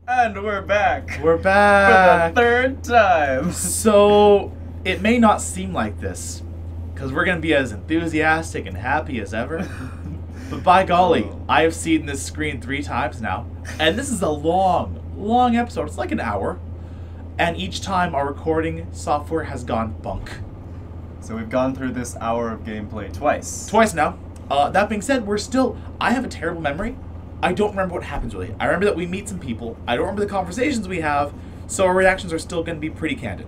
And we're back. We're back. For the third time. So, it may not seem like this, because we're going to be as enthusiastic and happy as ever. But by golly, I have seen this screen 3 times now. And this is a long episode. It's like an hour. And each time our recording software has gone bunk. So we've gone through this hour of gameplay twice. Twice now. That being said, I have a terrible memory. I don't remember what happens really. I remember that we meet some people. I don't remember the conversations we have. So our reactions are still going to be pretty candid.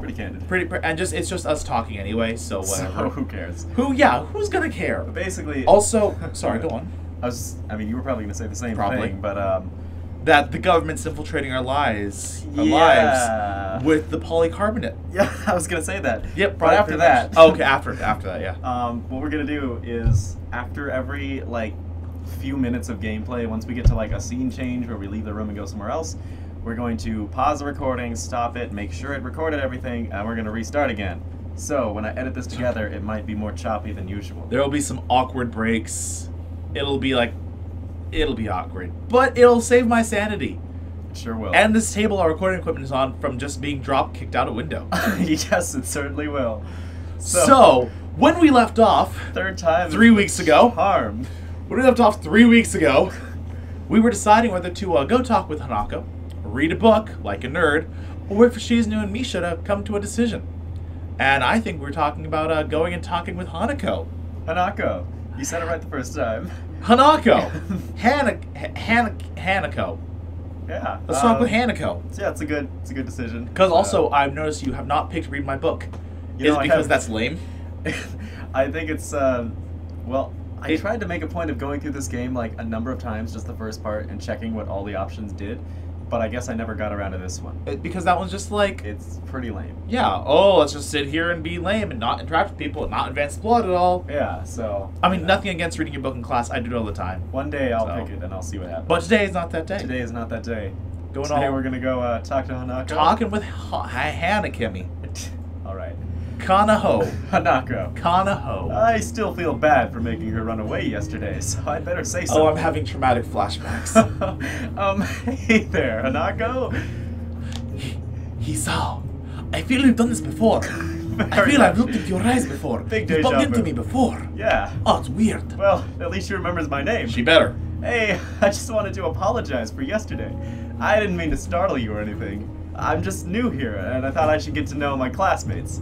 Pretty candid. And it's just us talking anyway, so whatever. So who cares? Who's gonna care? But basically... Also, sorry, go on. You were probably going to say the same Probably. thing, but... That the government's infiltrating our lives with the polycarbonate. Yeah, I was going to say that. Yep, but after that... Oh, okay, after that, yeah. What we're going to do is, after every, few minutes of gameplay, once we get to, a scene change where we leave the room and go somewhere else, we're going to pause the recording, stop it, make sure it recorded everything, and we're going to restart again. So, when I edit this together, it might be more choppy than usual. There will be some awkward breaks. It'll be awkward. But it'll save my sanity. It sure will. And this table our recording equipment is on from just being kicked out a window. Yes, it certainly will. So, when we left off... Third time. 3 weeks ago. Harmed. When we left off 3 weeks ago, we were deciding whether to go talk with Hanako, read a book, like a nerd, or if Shizunu and me should come to a decision. And I think we're talking about going and talking with Hanako. Hanako. You said it right the first time. Hanako. Hanako. Yeah. Let's talk with Hanako. Yeah, it's a good decision. Because also, I've noticed you have not picked read my book. Is it because that's lame? I think it's, I tried to make a point of going through this game a number of times, just the first part, and checking what all the options did, but I guess I never got around to this one. Because that one's just It's pretty lame. Yeah, let's just sit here and be lame and not interact with people and not advance the plot at all. Yeah, so... I mean, nothing against reading your book in class, I do it all the time. One day I'll pick it and I'll see what happens. But today is not that day. Today is not that day. Today we're gonna go talk to Hanako. Talking with Hanakimi. Alright. Kanaho. Hanako. Kanaho. I still feel bad for making her run away yesterday, so I'd better say something. Oh, I'm having traumatic flashbacks. Hey there, Hanako. Hisao, I feel you've done this before. I feel I've looked into your eyes before. Big You've deja bumped into vu. me before. Yeah. Oh, it's weird. Well, at least she remembers my name. She better. Hey, I just wanted to apologize for yesterday. I didn't mean to startle you or anything. I'm just new here, and I thought I should get to know my classmates.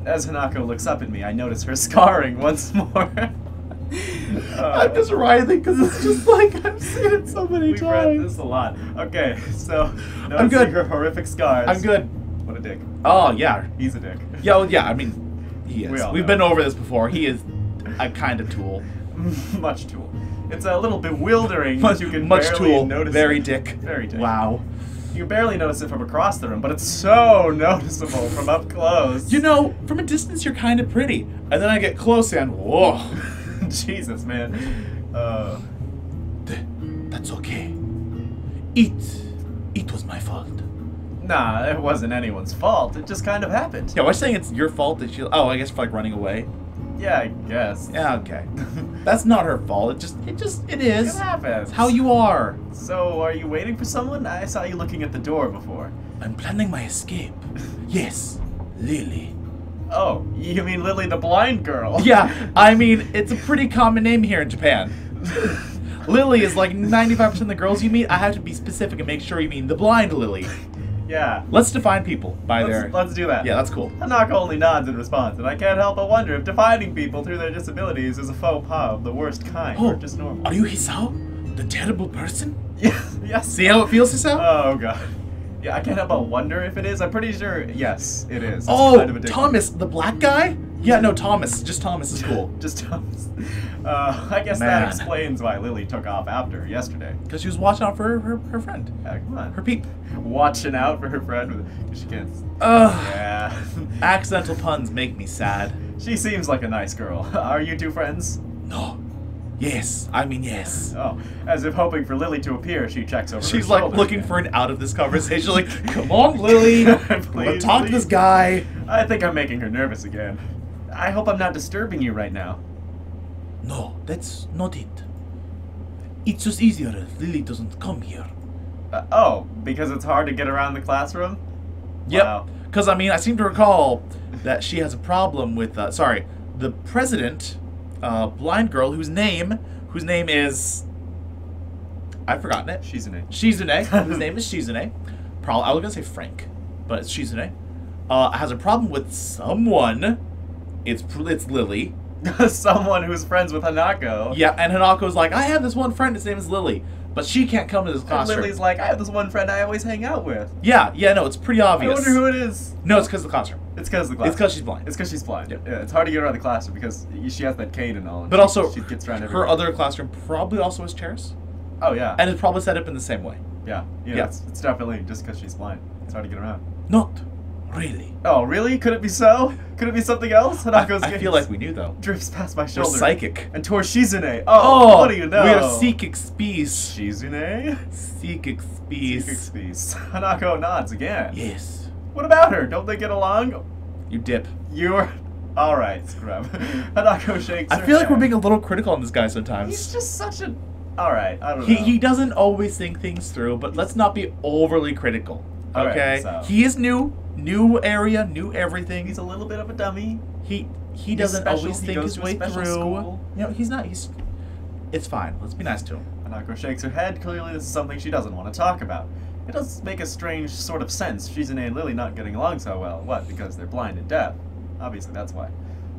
As Hanako looks up at me, I notice her scarring once more. I'm just writhing because it's just I've seen it so many We've times. read this a lot. Okay, so I'm good. Her horrific scars. I'm good. What a dick. Oh, yeah. He's a dick. Yeah, I mean, he is. We've been over this before. He is a kind of tool. Much tool. It's a little bewildering Much, that you can much barely tool. notice Very it. dick. Very dick. Wow. You barely notice it from across the room, but it's so noticeable from up close. You know, from a distance you're kind of pretty, and then I get close and whoa. Jesus, man. That's okay. It was my fault. Nah, it wasn't anyone's fault. It just kind of happened. Yeah, why saying it's your fault that she? Oh, I guess for running away. Yeah, I guess. Yeah, okay. That's not her fault. It is. It happens. It's how you are. So, are you waiting for someone? I saw you looking at the door before. I'm planning my escape. Yes, Lily. Oh, you mean Lily the blind girl? Yeah, I mean, it's a pretty common name here in Japan. Lily is 95% of the girls you meet. I have to be specific and make sure you mean the blind Lily. Yeah. Let's define people by their... Let's do that. Yeah, that's cool. Hanako only nods in response, and I can't help but wonder if defining people through their disabilities is a faux pas of the worst kind, or just normal. Are you Hisao? The terrible person? Yes. See how it feels, Hisao? Oh, God. Yeah, I can't help but wonder if it is. I'm pretty sure, yes, it is. It's oh, kind of addictive. Thomas, the black guy? Yeah, no, Thomas. Just Thomas is cool. Just Thomas. I guess that explains why Lily took off after yesterday. Because she was watching out for her friend. Yeah, come on. Her peep. Watching out for her friend. She can't. Ugh. Yeah. Accidental puns make me sad. She seems like a nice girl. Are you two friends? No. Yes. I mean, yes. Oh, as if hoping for Lily to appear, she checks over She's her shoulder looking again. for an out of this conversation. Come on, Lily. Please, talk to this guy. I think I'm making her nervous again. I hope I'm not disturbing you right now. No, that's not it. It's just easier if Lily doesn't come here. Oh, because it's hard to get around the classroom? Yep. Wow. Because, I mean, I seem to recall that she has a problem with, the president, blind girl whose name is... I've forgotten it. Shizune. Shizune. Whose name is Shizune. Probably, I was going to say Frank, but it's Shizune. Has a problem with someone. It's Lily. Someone who's friends with Hanako. Yeah, and Hanako's like, I have this one friend, his name is Lily. But she can't come to this And classroom. Lily's like, I have this one friend I always hang out with. Yeah, no, it's pretty obvious. I wonder who it is. No, it's because of the classroom. It's because of the classroom. It's because she's blind. It's because she's blind. Yep. Yeah, it's hard to get around the classroom because she has that cane and all. And But also, she gets around her everywhere. other classroom probably also has chairs. Oh, yeah. And it's probably set up in the same way. Yeah. Yeah. It's definitely just because she's blind. It's hard to get around. Not really. Oh, really? Could it be so? Could it be something else? Hanako's I feel like we knew, though. drifts past my We're shoulder. psychic. And towards Shizune. Oh, what do you know? We are psychic species. Shizune? Psychic species. Psychic species. Hanako nods again. Yes. What about her? Don't they get along? You dip. You're... Alright, scrub. Hanako shakes I her feel like we're head. being a little critical on this guy He's sometimes. just such a... Alright, I don't know. He doesn't always think things through, but let's not be overly critical. Alright, Okay? so- He is new. New area, new everything. He's a little bit of a dummy. He doesn't special. always He think goes his to a way special through. school. You know, he's it's fine. Let's be nice to him. Hanako shakes her head. Clearly this is something she doesn't want to talk about. It does make a strange sort of sense. Shizune and Lily not getting along so well. What? Because they're blind and deaf. Obviously, that's why.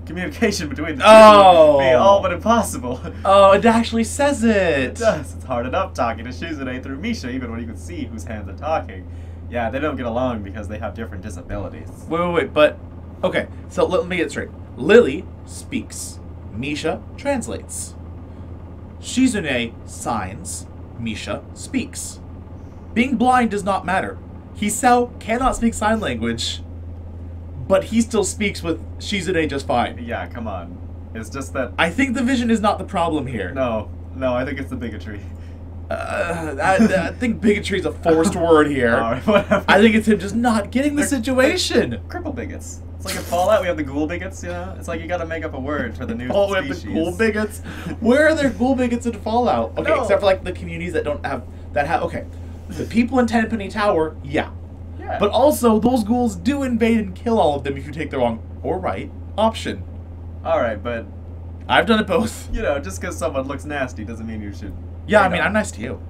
Communication between the two Oh. would be all but impossible. Oh, it actually says It it. does. It's hard enough talking to Shizune through Misha, even when you can see whose hands are talking. Yeah, they don't get along because they have different disabilities. Wait, but okay. So let me get it straight. Lily speaks. Misha translates. Shizune signs. Misha speaks. Being blind does not matter. Hisao cannot speak sign language, but he still speaks with Shizune just fine. Yeah, come on. It's just that... I think the vision is not the problem here. No, I think it's the bigotry. I think bigotry is a forced word here. Alright, whatever. I think it's him just not getting the situation. Cripple bigots. It's like in Fallout, we have the ghoul bigots, you know? It's like you gotta make up a word for the new Oh, we have species. the ghoul bigots. Where are there ghoul bigots in Fallout? Okay, No. except for like the communities that don't have okay. The people in Tenpenny Tower, yeah. Yeah. But also those ghouls do invade and kill all of them if you take the wrong or right option. Alright, but, I've done it both. you know, just because someone looks nasty doesn't mean you should... Yeah, I you mean, know. I'm nice to you.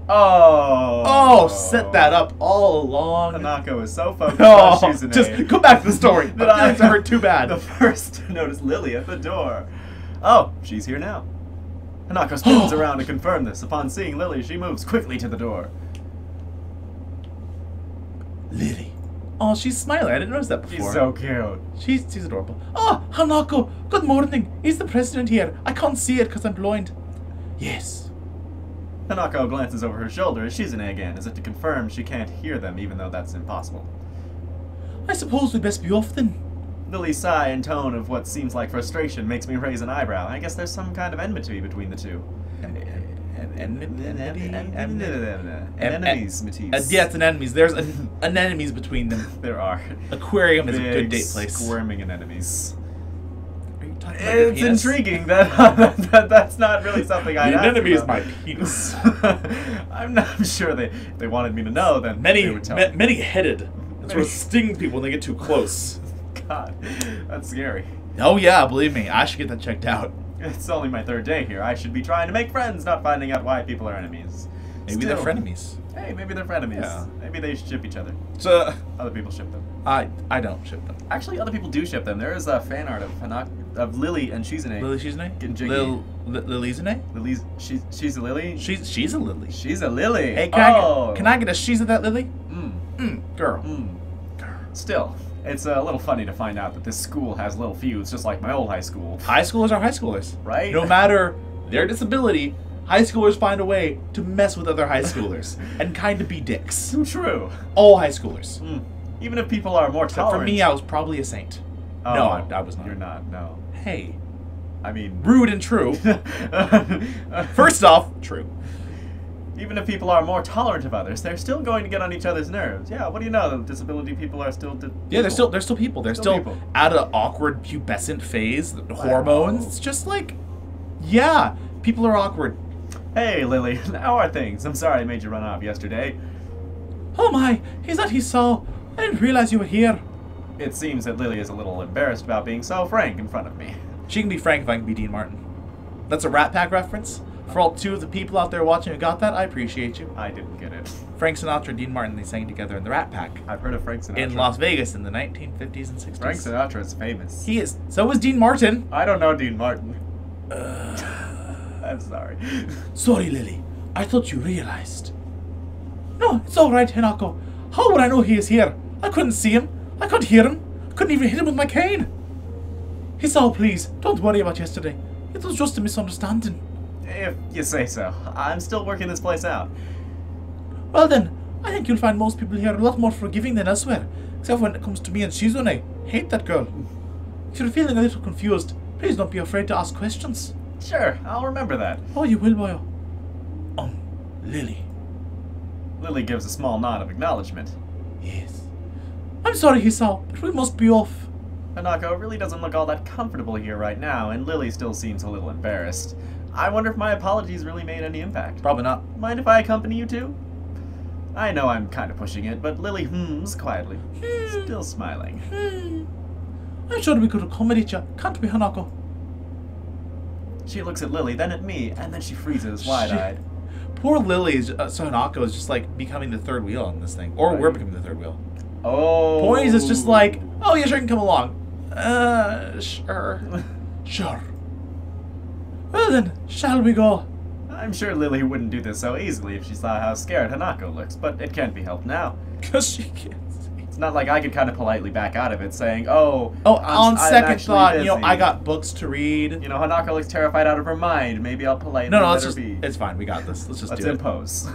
Oh! Oh, set that up all along. Hanako is so focused Oh, on Shizune. just go back to the story. that My feelings hurt too bad. The first to notice Lily at the door. Oh, she's here now. Hanako spins around to confirm this. Upon seeing Lily, she moves quickly to the door. Lily. Oh, she's smiling. I didn't notice that before. She's so cute. She's adorable. Oh, Hanako, good morning. Is the president here? I can't see it because I'm blind. Yes. Hanako glances over her shoulder at Shizune again, as if to confirm she can't hear them, even though that's impossible. I suppose we'd best be off then. Lily's sigh and tone of what seems like frustration makes me raise an eyebrow. I guess there's some kind of enmity between the two. Enemies, Matisse. Yeah, it's an enemies. There's an enemies between them. There are. Aquarium is a good Big, date place. Squirming anemones. Are you talking about your It's penis? intriguing that, that's not really something I The asked enemy is about. my penis. I'm sure they wanted me to know, then they would tell me. Many-headed. It sort of stings people when they get too close. God, that's scary. Oh yeah, believe me, I should get that checked out. It's only my third day here. I should be trying to make friends, not finding out why people are enemies. Maybe they're frenemies. Hey, maybe they're frenemies. Yeah. Maybe they ship each other. So Other people ship them. I don't ship them. Actually, other people do ship them. There is a fan art of Lily and Shizune. Lily Shizune? Getting jiggy. Lily Lily's she's a Lily. She's a Lily. She's a Lily. Hey, oh. can I get a she's of that Lily? Girl. Still, it's a little funny to find out that this school has little feuds, just like my old high school. High schoolers are high schoolers. Right? No matter their disability, high schoolers find a way to mess with other high schoolers and kind of be dicks. Too true. All high schoolers. Even if people are more Except tolerant. for me, I was probably a saint. Oh, No, I was not. You're not. No. Hey, I mean, rude and true. First off, true. even if people are more tolerant of others, they're still going to get on each other's nerves. Yeah. What do you know? The disability people are still. Yeah, they're still people. They're Still still people. at an awkward pubescent phase. Hormones. It's just like, yeah, people are awkward. Hey, Lily, how are things? I'm sorry I made you run off yesterday. Oh my, is that he saw? I didn't realize you were here. It seems that Lily is a little embarrassed about being so frank in front of me. She can be Frank if I can be Dean Martin. That's a Rat Pack reference. For all 2 of the people out there watching who got that, I appreciate you. I didn't get it. Frank Sinatra and Dean Martin, they sang together in the Rat Pack. I've heard of Frank Sinatra. In Las Vegas in the 1950s and 60s. Frank Sinatra is famous. He is. So is Dean Martin. I don't know Dean Martin. I'm sorry. Sorry, Lily. I thought you realized. No, it's all right, Hinako. How would I know he is here? I couldn't see him. I couldn't hear him. Couldn't even hit him with my cane. Hisao, please, don't worry about yesterday. It was just a misunderstanding. If you say so. I'm still working this place out. Well then, I think you'll find most people here a lot more forgiving than elsewhere. Except when it comes to me and Shizune. Hate that girl. If you're feeling a little confused, please don't be afraid to ask questions. Sure, I'll remember that. Oh, you will, boyo. Lily. Lily gives a small nod of acknowledgement. Yes. I'm sorry, Hisao, but we must be off. Hanako really doesn't look all that comfortable here right now, and Lily still seems a little embarrassed. I wonder if my apologies really made any impact. Probably not. Mind if I accompany you too? I know I'm kind of pushing it, but Lily hums quietly, still smiling. I'm sure we could accommodate you, can't we, Hanako? She looks at Lily, then at me, and then she freezes, wide-eyed. Poor Lily, so Hanako is just like becoming the third wheel on this thing. Or Right. we're becoming the third wheel. Oh. Poise is just like, oh yeah, sure, you can come along. Sure. Sure. Well then, shall we go? I'm sure Lily wouldn't do this so easily if she saw how scared Hanako looks, but it can't be helped now. Because she can't see. It's not like I could kind of politely back out of it, saying, oh, On I'm second actually thought, you know, busy. I got books to read. You know, Hanako looks terrified out of her mind. Maybe I'll politely No, let let's her just, be. it's fine, we got this. Let's just Let's do it. impose.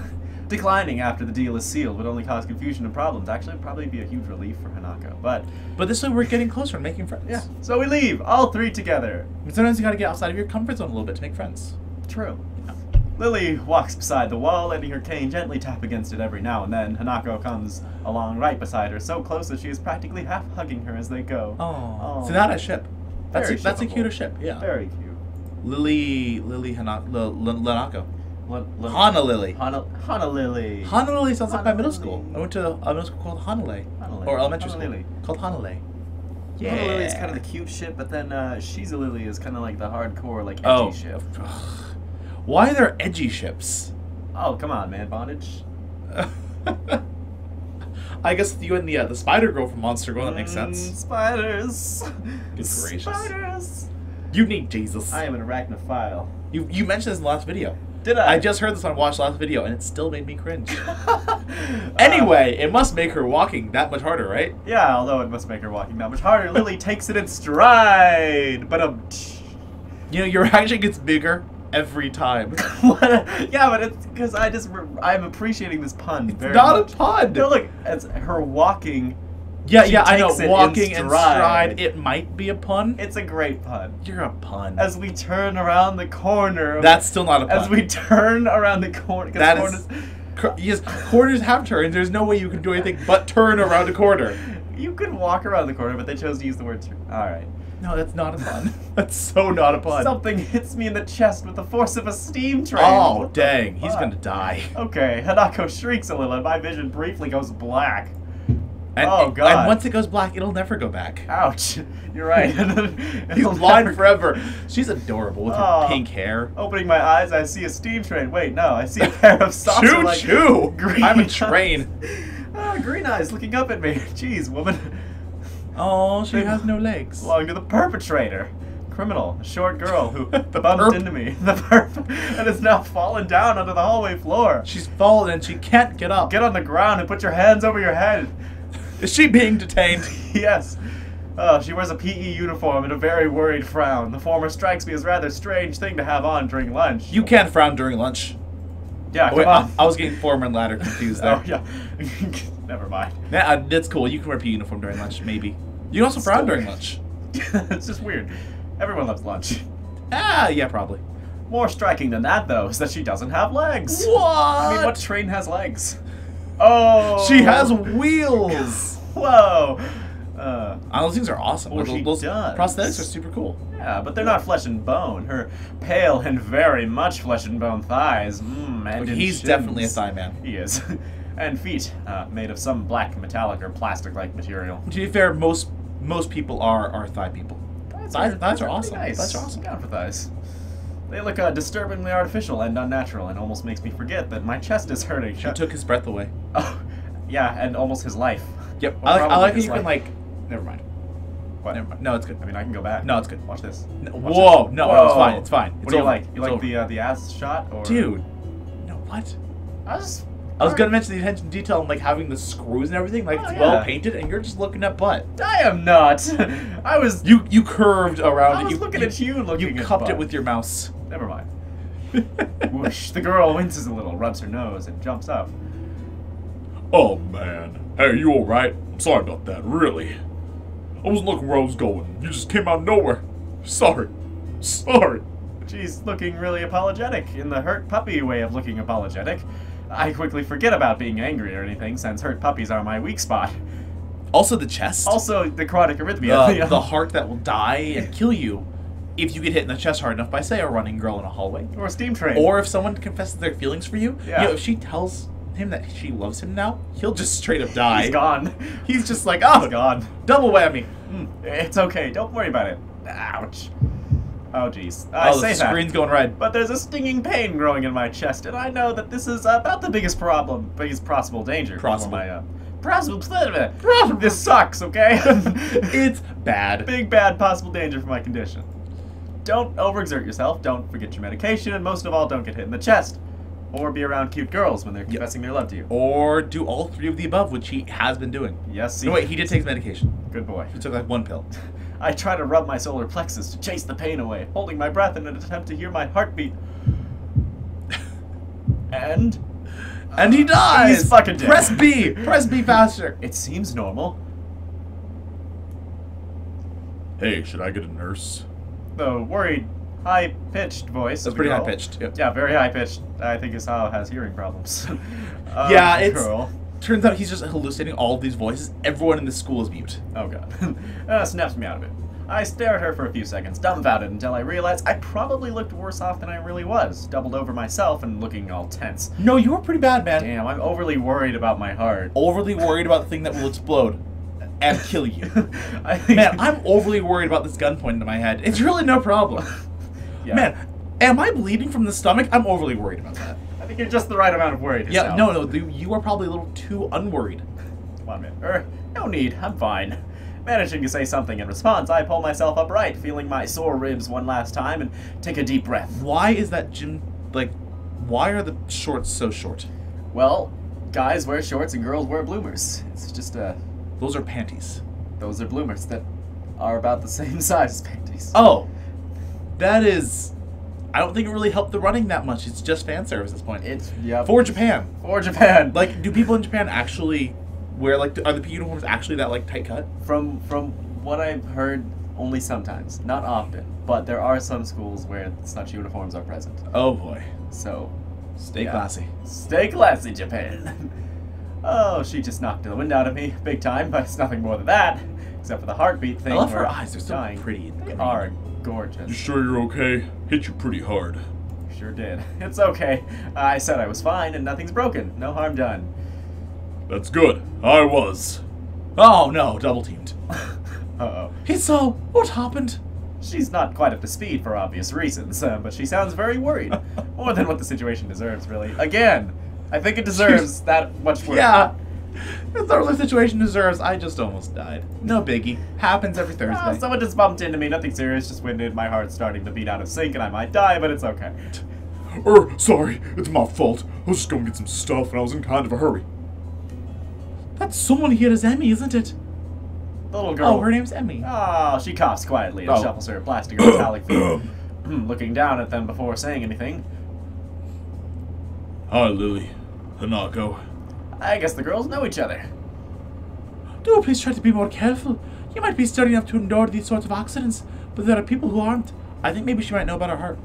Declining after the deal is sealed would only cause confusion and problems. Actually, it'd probably be a huge relief for Hanako, but But this way we're getting closer and making friends. yeah. So we leave, all 3 together. And sometimes you gotta get outside of your comfort zone a little bit to make friends. True. Lily walks beside the wall, letting her cane gently tap against it every now and then. Hanako comes along right beside her, so close that she is practically half hugging her as they go. Oh. So not a ship. That's Very a shippable. cuter ship, yeah. Very cute. Lily Hanako. Hana Lily. Hana Lily. Honolulu sounds like my middle Honolulu. school. I went to a middle school called Honolulu. Honolulu. Or elementary Honolulu. school called Honolulu. Yeah. Hana Lily is kind of the cute ship, but then Shiza Lily is kind of like the hardcore, like, edgy Oh. ship. Why are there edgy ships? Oh, come on, man. Bondage? I guess you and the spider girl from Monster Girl, that makes sense. Spiders. Good gracious. Spiders. You need Jesus. I am an arachnophile. You mentioned this in the last video. Did I? I just heard this on Watch last video, and it still made me cringe. Anyway, it must make her walking that much harder, right? Yeah, although it must make her walking that much harder. Lily takes it in stride. But You know, your reaction gets bigger every time. yeah, but it's because I'm appreciating this pun very Not much. a pun. No, look, it's her walking. Yeah, She yeah, I know. takes it in Walking in stride. stride. It might be a pun. It's a great pun. You're a pun. As we turn around the corner. That's still not a pun. As we turn around the corner. That is. Yes, corners have turns. There's no way you can do anything but turn around a corner. You could walk around the corner, but they chose to use the word turn. Alright. No, that's not a pun. That's so not a pun. Something hits me in the chest with the force of a steam train. Oh, What the dang. He's fuck? gonna die. Okay, Hanako shrieks a little and my vision briefly goes black. And, Oh, God. And once it goes black, it'll never go back. Ouch. You're right. He's blind forever. She's adorable with her Oh. pink hair. Opening my eyes, I see a steam train. Wait, no, I see a pair of saucer Choo like choo! green I'm a eyes. train. Green eyes looking up at me. Jeez, woman. Oh, she has no legs. Belong to the perpetrator. Criminal, a short girl who The bumped perp. into me. The perp. And is now fallen down onto the hallway floor. She's fallen and she can't get up. Get on the ground and put your hands over your head. Is she being detained? Yes. Oh, she wears a PE uniform and a very worried frown. The former strikes me as a rather strange thing to have on during lunch. You can't frown during lunch. Yeah, Oh, wait, come on. I was getting former and latter confused there. Oh, yeah. Never mind. Nah, that's cool. You can wear a PE uniform during lunch, maybe. You can also frown during lunch. It's just weird. Everyone loves lunch. Ah, yeah, probably. More striking than that, though, is that she doesn't have legs. What? I mean, what train has legs? Oh! She has wheels. Whoa! Those things are awesome. Or she Those does. prosthetics are super cool. Yeah, but they're not flesh and bone. Her pale and very much flesh and bone thighs. And He's shins. definitely a thigh man. He is. And feet, made of some black metallic or plastic-like material. To be fair, most people are thigh people. Thighs are awesome. Nice. Thighs are awesome. I'm down for thighs. They look disturbingly artificial and unnatural, and almost makes me forget that my chest is hurting. She took his breath away. Oh, yeah, and almost his life. Yep. Or I like how his you can life. Never mind. What? Never mind. No, it's good. I mean, I can go back. No, it's good. Watch this. No, Watch whoa, this. no, Whoa. no, it's fine. It's fine. What It's do you over. like? You It's like over. the ass shot or? Dude. No, what? I was gonna mention the attention to detail and like having the screws and everything, like it's well painted, and you're just looking at butt. I am not. I was. You curved around I it. was You looking at you looking You at cupped butt. it with your mouse. Never mind. Whoosh. The girl winces a little, rubs her nose, and jumps up. Oh man. Hey, you alright? I'm sorry about that, really. I wasn't looking where I was going. You just came out of nowhere. Sorry. Sorry. She's looking really apologetic, in the hurt puppy way of looking apologetic. I quickly forget about being angry or anything, since hurt puppies are my weak spot. Also the chest. Also, the chronic arrhythmia. The heart that will die and kill you if you get hit in the chest hard enough by, say, a running girl in a hallway. Or a steam train. Or if someone confesses their feelings for you. Yeah. You know, if she tells him that she loves him now, he'll just straight up die. He's gone. He's just like, oh, He's gone. double whammy. It's okay, don't worry about it. Ouch. Oh, jeez. I The say that. screen's going red. But there's a stinging pain growing in my chest, and I know that this is about the biggest possible danger. Possible. For my, This sucks, okay? It's bad. Big, bad possible danger for my condition. Don't overexert yourself, don't forget your medication, and most of all, don't get hit in the chest. Or be around cute girls when they're confessing their love to you. Or do all three of the above, which he has been doing. Yes, No, wait, he did take his medication. Good boy. He took like one pill. I try to rub my solar plexus to chase the pain away, holding my breath in an attempt to hear my heartbeat. And he dies! He's fucking dead. Press B! Press B faster! It seems normal. Hey, should I get a nurse? The worried, high-pitched voice. That's pretty high-pitched. Yep. Yeah, very high-pitched. I think Isao has hearing problems. Yeah, it's... Girl. Turns out he's just hallucinating all of these voices. Everyone in the school is mute. Oh god. Snaps me out of it. I stare at her for a few seconds, dumbfounded, until I realize I probably looked worse off than I really was, doubled over myself and looking all tense. No, you were pretty bad, man. Damn, I'm overly worried about my heart. Overly worried about the thing that will explode and kill you. I Man, I'm overly worried about this gun pointed at my head. It's really no problem. Yeah. Man, am I bleeding from the stomach? I'm overly worried about that. I think you're just the right amount of worried. Yeah, no, you are probably a little too unworried. Come on, man. No need. I'm fine. Managing to say something in response, I pull myself upright, feeling my sore ribs one last time, and take a deep breath. Why is that gym, like, why are the shorts so short? Well, guys wear shorts and girls wear bloomers. It's just, Those are panties. those are bloomers that are about the same size as panties. Oh, that is... I don't think it really helped the running that much. It's just fan service at this point. Yeah. For Japan. For Japan. Like, do people in Japan actually wear, like, are the uniforms actually that, like, tight cut? From what I've heard, only sometimes. Not often. But there are some schools where such uniforms are present. Oh, boy. So... Stay yeah. classy. Stay classy, Japan. Oh, she just knocked the wind out of me, big time, but it's nothing more than that. Except for the heartbeat thing. I love where her eyes. They're so dying. pretty. They are gorgeous. You sure you're okay? Hit you pretty hard. Sure did. It's okay. I said I was fine and nothing's broken. No harm done. That's good. I was. Oh, no. Double teamed. Uh-oh. Hiso, what happened? She's not quite up to speed for obvious reasons, but she sounds very worried. More than what the situation deserves, really. Again, I think it deserves that much worse. Yeah. That's not what the situation deserves. I just almost died. No biggie. Happens every Thursday. Someone just bumped into me. Nothing serious, just winded. My heart's starting to beat out of sync and I might die, but it's okay. Sorry. It's my fault. I was just going to get some stuff and I was in kind of a hurry. That's someone here is Emmy, isn't it? The little girl. Oh, her name's Emmy. Oh, she coughs quietly and Oh. shuffles her plastic or metallic feet, looking down at them before saying anything. Hi, Lily. Hanako. I guess the girls know each other. Do please try to be more careful. You might be sturdy enough to endure these sorts of accidents, but there are people who aren't. I think maybe she might know about her heart.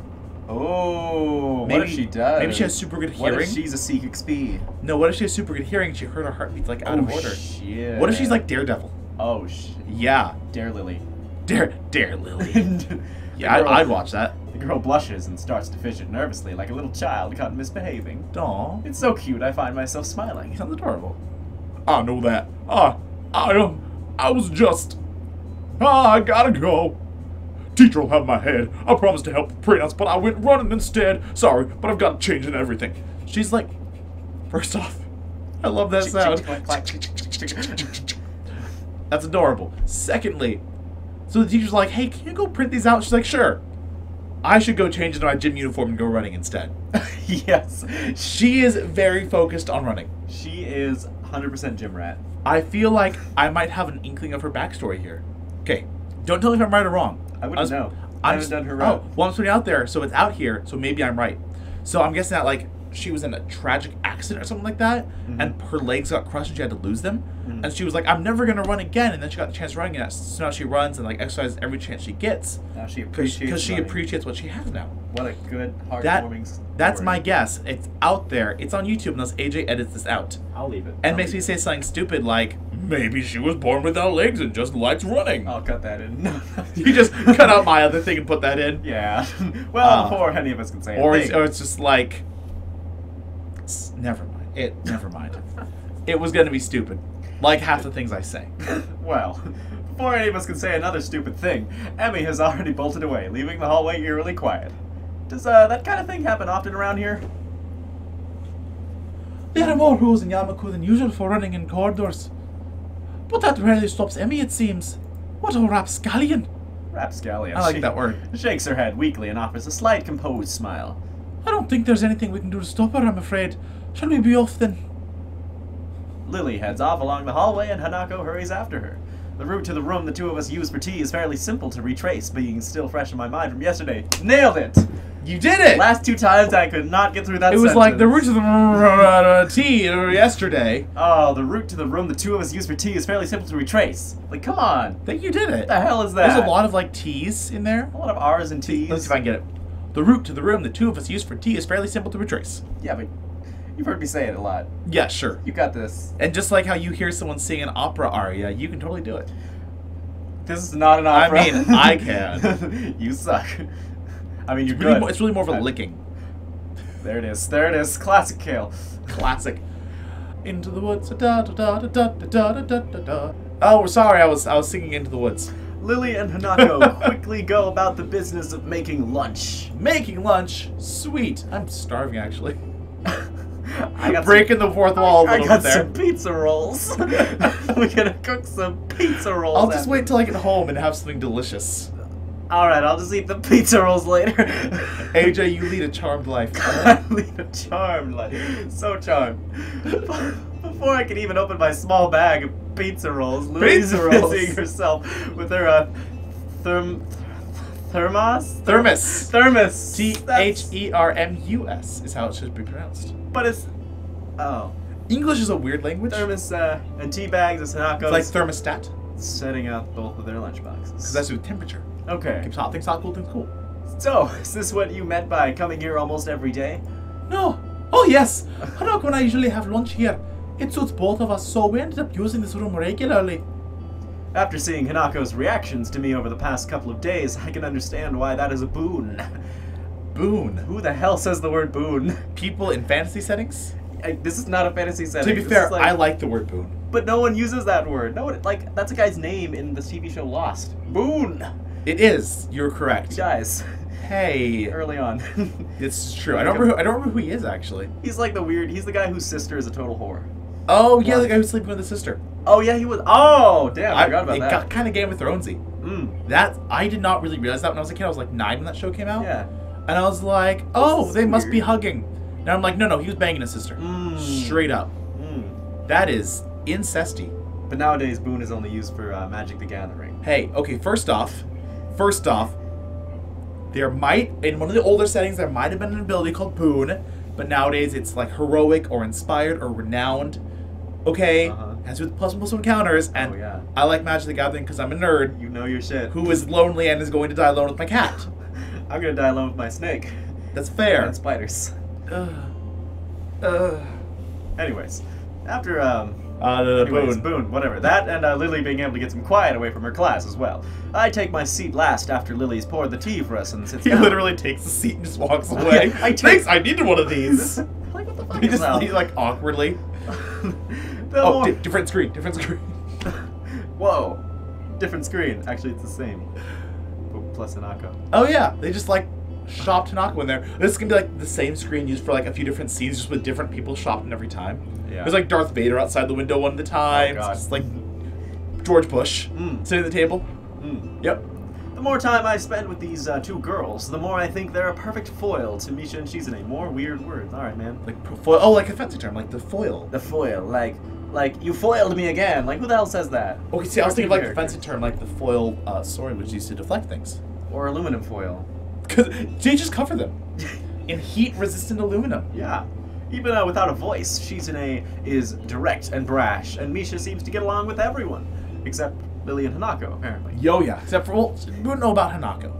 Oh, Maybe what if she does? Maybe she has super good What hearing. if she's a Seek XP? No, what if she has super good hearing and she heard her heartbeats like out of order? Shit. What if she's like Daredevil? Oh, Yeah. Dare Lily. Dare Lily. The Yeah, girl- I'd watch that. The girl blushes and starts to fidget nervously like a little child caught misbehaving. Aw. It's so cute, I find myself smiling. Sounds adorable. I know that. I was just. I gotta go. Teacher will have my head. I promised to help the pronouns, but I went running instead. Sorry, but I've got to change and everything. She's like, first off, I love that sound. That's adorable. Secondly, so the teacher's like, hey, can you go print these out? She's like, sure. I should go change into my gym uniform and go running instead. Yes. She is very focused on running. She is 100% gym rat. I feel like I might have an inkling of her backstory here. Okay, don't tell me if I'm right or wrong. I wouldn't know. I haven't done her route. Oh, well, I'm putting it out there, so it's out here, so maybe I'm right. So I'm guessing that, like, she was in a tragic accident or something like that, and her legs got crushed and she had to lose them. And she was like, I'm never going to run again. And then she got the chance running again. So now she runs and, like, exercises every chance she gets. Now she appreciates Because she running. appreciates what she has now. What a good, heartwarming story. That's my guess. It's out there. It's on YouTube unless AJ edits this out. I'll leave it. And makes me say something stupid like, Maybe she was born without legs and just likes running. I'll cut that in. you just cut out my other thing and put that in. Yeah. Well, before any of us can say Or anything. it's just like, never mind. Never mind. It was going to be stupid. Like half the things I say. Well, before any of us can say another stupid thing, Emmy has already bolted away, leaving the hallway eerily quiet. Does that kind of thing happen often around here? There are more rules in Yamaku than usual for running in corridors. But that rarely stops Emmy, it seems. What a rapscallion. Rapscallion. I like that word. Shakes her head weakly and offers a slight composed smile. I don't think there's anything we can do to stop her, I'm afraid. Shall we be off then? Lily heads off along the hallway and Hanako hurries after her. The route to the room the two of us use for tea is fairly simple to retrace, being still fresh in my mind from yesterday. Nailed it! You did it! Last two times I could not get through that It was sentence. like the route to the tea yesterday. Oh, the route to the room the two of us use for tea is fairly simple to retrace. Like, come on. I think you did it. What the hell is that? There's a lot of like T's in there. A lot of R's and T's. Let's see if I can get it. The route to the room the two of us use for tea is fairly simple to retrace. Yeah, but you've heard me say it a lot. Yeah, sure. You got this. And just like how you hear someone sing an opera aria, you can totally do it. This is not an opera. I mean, I can. You suck. I mean, you're Really good. it's really more of a licking. There it is. There it is. Classic Chael. Classic. Into the woods. Da, da, da, da, da, da, da, da, da, da. Oh, sorry. I was singing Into the Woods. Lily and Hanako quickly go about the business of making lunch. Making lunch. Sweet. I'm starving, actually. I got Breaking the fourth wall a I little got bit there. some pizza rolls. We're gonna cook some pizza rolls. I'll just after- wait till I get home and have something delicious. Alright, I'll just eat the pizza rolls later. AJ, you lead a charmed life. I lead a charmed life. So charmed. Before I can even open my small bag of pizza rolls, Lily's Pizza rolls. busying herself with her thermos? Thermos. Thermos. T-H-E-R-M-U-S is how it should be pronounced. But it's... Oh. English is a weird language. Thermos and tea bags as Hanako's It's like thermostat. setting out both of their lunchboxes. Because that's with temperature. Okay. Keeps hot things hot, cool things cool. So, is this what you meant by coming here almost every day? No. Oh, yes. Hanako and I usually have lunch here. It suits both of us, so we ended up using this room regularly. After seeing Hanako's reactions to me over the past couple of days, I can understand why that is a boon. Boon. Who the hell says the word boon? People in fantasy settings? This is not a fantasy setting. To be This fair, is like- I like the word boon. But no one uses that word. No one, like, that's a guy's name in the TV show Lost. Boon! It is. You're correct. He dies Hey. early on. It's true. I don't remember who he is, actually. He's like he's the guy whose sister is a total whore. Oh, yeah, What? the guy who's sleeping with his sister. Oh, yeah, he was. Oh, damn, I forgot about it that. got kind of Game of Thronesy. That I did not really realize that when I was a kid. I was like 9 when that show came out. Yeah. And I was like, oh, is they must be weird. hugging. Now I'm like, no, he was banging his sister. Straight up. That is incesty. But nowadays, boon is only used for Magic the Gathering. Hey, okay, first off, there might, in one of the older settings, there might have been an ability called boon, but nowadays it's like heroic or inspired or renowned. Okay, has to do with plus encounters, and Oh, yeah. I like Magic the Gathering because I'm a nerd You know your shit. who is lonely and is going to die alone with my cat. I'm gonna die alone with my snake. That's fair. And spiders. Ugh. Anyways, after Anyways, Boone. Boone, whatever. That and Lily being able to get some quiet away from her class as well. I take my seat last after Lily's poured the tea for us and sits He down. literally takes the seat and just walks away. I take- Thanks, I needed one of these. Like, what the fuck He is just that? he, like awkwardly. The Oh, more- different screen, different screen. Whoa. Different screen. Actually, it's the same. But plus Hanako. Oh yeah, they just like shopped Hanako in there. This is gonna be like the same screen used for like a few different scenes, just with different people shopping every time. Yeah. There's like Darth Vader outside the window one of the time. Oh, God. It's just like George Bush sitting at the table. Yep. The more time I spend with these two girls, the more I think they're a perfect foil to Misha and Shizune. More weird words. Alright, man. Like foil. Oh, like a fancy term, like the foil. The foil. Like, you foiled me again. Like, who the hell says that? Okay, see, I was thinking of like the Character. fancy term, like the foil sword, which used to deflect things. Or aluminum foil. Because they just cover them in heat-resistant aluminum. Yeah. Even without a voice, Shizune is direct and brash, and Misha seems to get along with everyone. Except Lily and Hanako, apparently. Yo, yeah. Except for, well, we don't know about Hanako.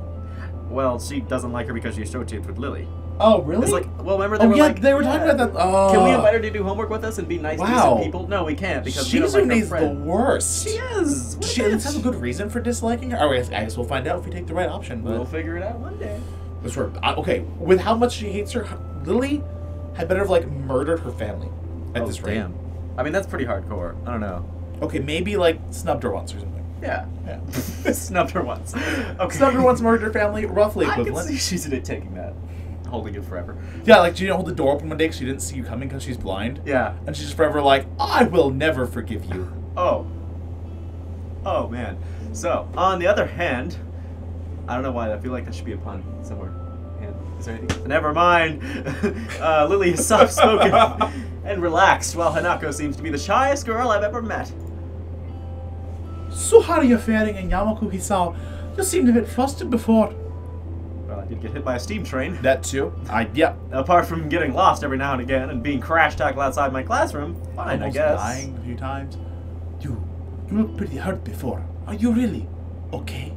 Well, she doesn't like her because she associates with Lily. Oh, really? It's like, well, remember they Oh, were yeah, like... they were talking about that. Oh. Can we invite her to do homework with us and be nice, Wow. decent people? No, we can't, because we don't like her Shizune's the friend. worst. She is! What a She doesn't have a bitch. good reason for disliking her. Oh, I guess we'll find out if we take the right option. But We'll figure it out one day. that's where, okay, with how much she hates her, Lily had better have like murdered her family at this rate. Damn. I mean, that's pretty hardcore. I don't know. Okay, maybe like snubbed her once or something. Yeah. Yeah. Snubbed her once. Okay. Snubbed her once, murdered her family, roughly I can equivalent. see she's in it taking that. Holding it forever. Yeah, like she didn't hold the door open one day because she didn't see you coming because she's blind. Yeah. And she's forever like, I will never forgive you. Oh. Oh, man. So, on the other hand, I don't know why, I feel like that should be a pun somewhere. And is there anything? Never mind. Lily is soft-spoken and relaxed, while Hanako seems to be the shyest girl I've ever met. So how are you faring in Yamakuhi-sao? You seemed a bit flustered before. Well, I did get hit by a steam train. That too. Yeah. Apart from getting lost every now and again and being crash-tackled outside my classroom, fine, I Almost guess. dying a few times. You look pretty hurt before. Are you really okay?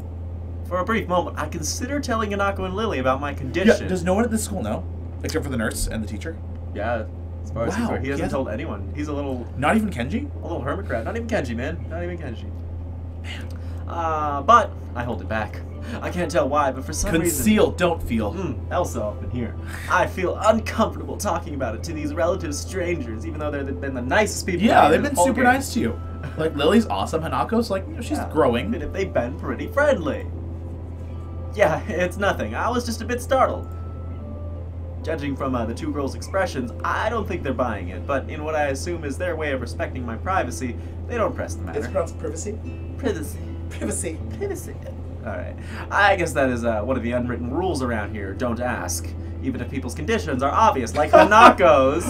For a brief moment, I considered telling Hanako and Lily about my condition. Yeah. Does no one at this school know, except for the nurse and the teacher? Yeah, as far as he's Wow, aware, he he hasn't hasn't- told anyone. He's a little Not even Kenji. hermit crab. Not even Kenji, man. Not even Kenji. But I hold it back. I can't tell why, but for some reason... Conceal, don't feel. Elsa up in here. I feel uncomfortable talking about it to these relative strangers, even though they've been the nicest people. Yeah, in they've the been whole super game. nice to you. Like Lily's awesome. Hanako's like, she's Yeah, growing. And they've been pretty friendly. Yeah, it's nothing. I was just a bit startled. Judging from the two girls' expressions, I don't think they're buying it, but in what I assume is their way of respecting my privacy, they don't press the matter. It's pronounced privacy. Privacy. Privacy. Privacy. Alright. I guess that is one of the unwritten rules around here. Don't ask. Even if people's conditions are obvious, like Hanako's.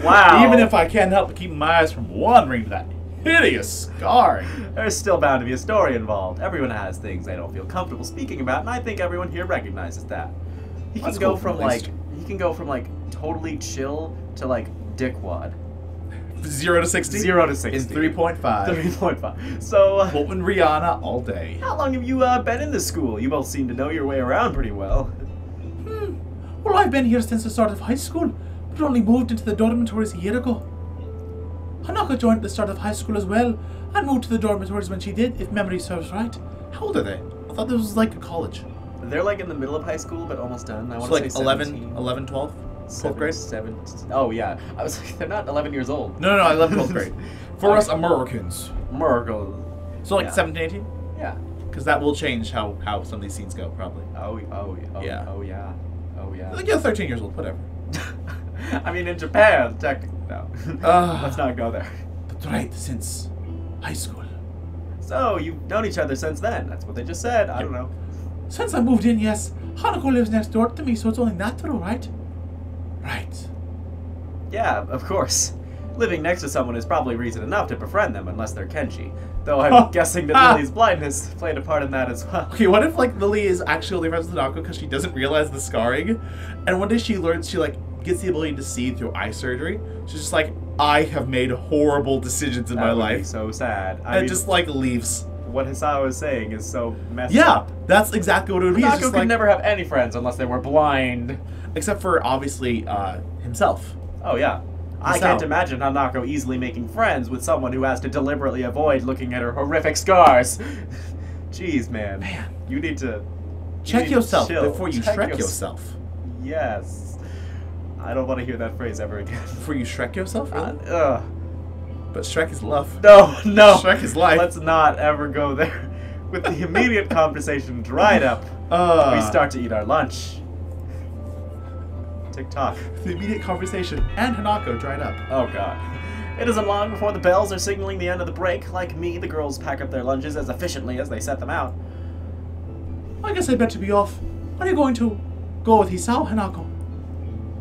Wow. Even if I can't help but keep my eyes from wandering to that hideous scarring. There's still bound to be a story involved. Everyone has things they don't feel comfortable speaking about, and I think everyone here recognizes that. He can That's go cool, from at least. he can go from like totally chill to like dickwad. 0 to 60? 0 to 60. In 3.5. 3.5. So, Quoting Rihanna all day. how long have you been in this school? You both seem to know your way around pretty well. Well, I've been here since the start of high school, but only moved into the dormitories a year ago. Hanako joined at the start of high school as well, and moved to the dormitories when she did, if memory serves right. How old are they? I thought this was like a college. They're like in the middle of high school, but almost done. I So want like to say 11, 12? 12th grade? 7. Oh yeah, I was like, they're not 11 years old. No, 11, 12th grade. For us Americans. Miracle. So like Yeah. 17, 18? Yeah. Because that will change how some of these scenes go, probably. Oh Yeah. Oh yeah. Oh yeah. Like, yeah, 13 years old, whatever. I mean, in Japan, technically, no. Let's not go there. But right, since high school. So, you've known each other since then. That's what they just said. I don't know. Since I moved in, yes. Hanako lives next door to me, so it's only natural, right? Right. Yeah, of course. Living next to someone is probably reason enough to befriend them, unless they're Kenji. Though I'm guessing that Lily's blindness played a part in that as well. Okay, what if, like, Lily is actually friends with Hanako because she doesn't realize the scarring? And one day she learns, she, like, gets the ability to see through eye surgery. She's just like, I have made horrible decisions in my That would be life. so sad. I And mean, just, like, leaves. what Hisawa is saying is so messed Yeah, up. that's exactly what it would be. It's Hanako just could like, never have any friends unless they were blind. except for, obviously, himself. Oh, yeah. I can't imagine Hanako easily making friends with someone who has to deliberately avoid looking at her horrific scars. Jeez, man. You need to... Check yourself chill. before you Shrek yourself. Yes. I don't want to hear that phrase ever again. Before you Shrek yourself? Really? But Shrek is love. No. Shrek is life. Let's not ever go there. With the immediate conversation dried up, we start to eat our lunch. Tick-tock. The immediate conversation and Hanako dried up. Oh god. It isn't long before the bells are signaling the end of the break. Like me, the girls pack up their lunches as efficiently as they set them out. I guess I better be off. Are you going to go with Hisao, Hanako?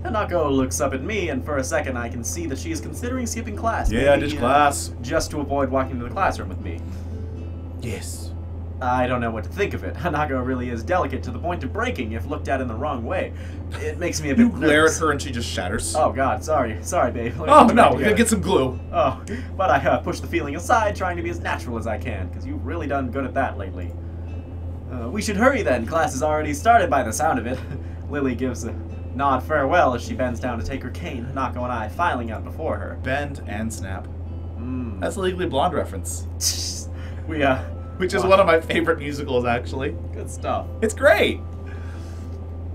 Hanako looks up at me, and for a second I can see that she is considering skipping class. Yeah, ditch class. Just to avoid walking into the classroom with me. Yes. I don't know what to think of it. Hanako really is delicate to the point of breaking if looked at in the wrong way. It makes me a bit nervous. You glare at her and she just shatters. Oh god, sorry, babe. Oh no, we're gonna get some glue. Oh, but I push the feeling aside, trying to be as natural as I can, because you've really done good at that lately. We should hurry then. Class has already started by the sound of it. Lily gives a nod farewell as she bends down to take her cane, Hanako and I filing out before her. Bend and snap. That's a Legally Blonde reference. Which is one of my favorite musicals, actually. Good stuff. It's great.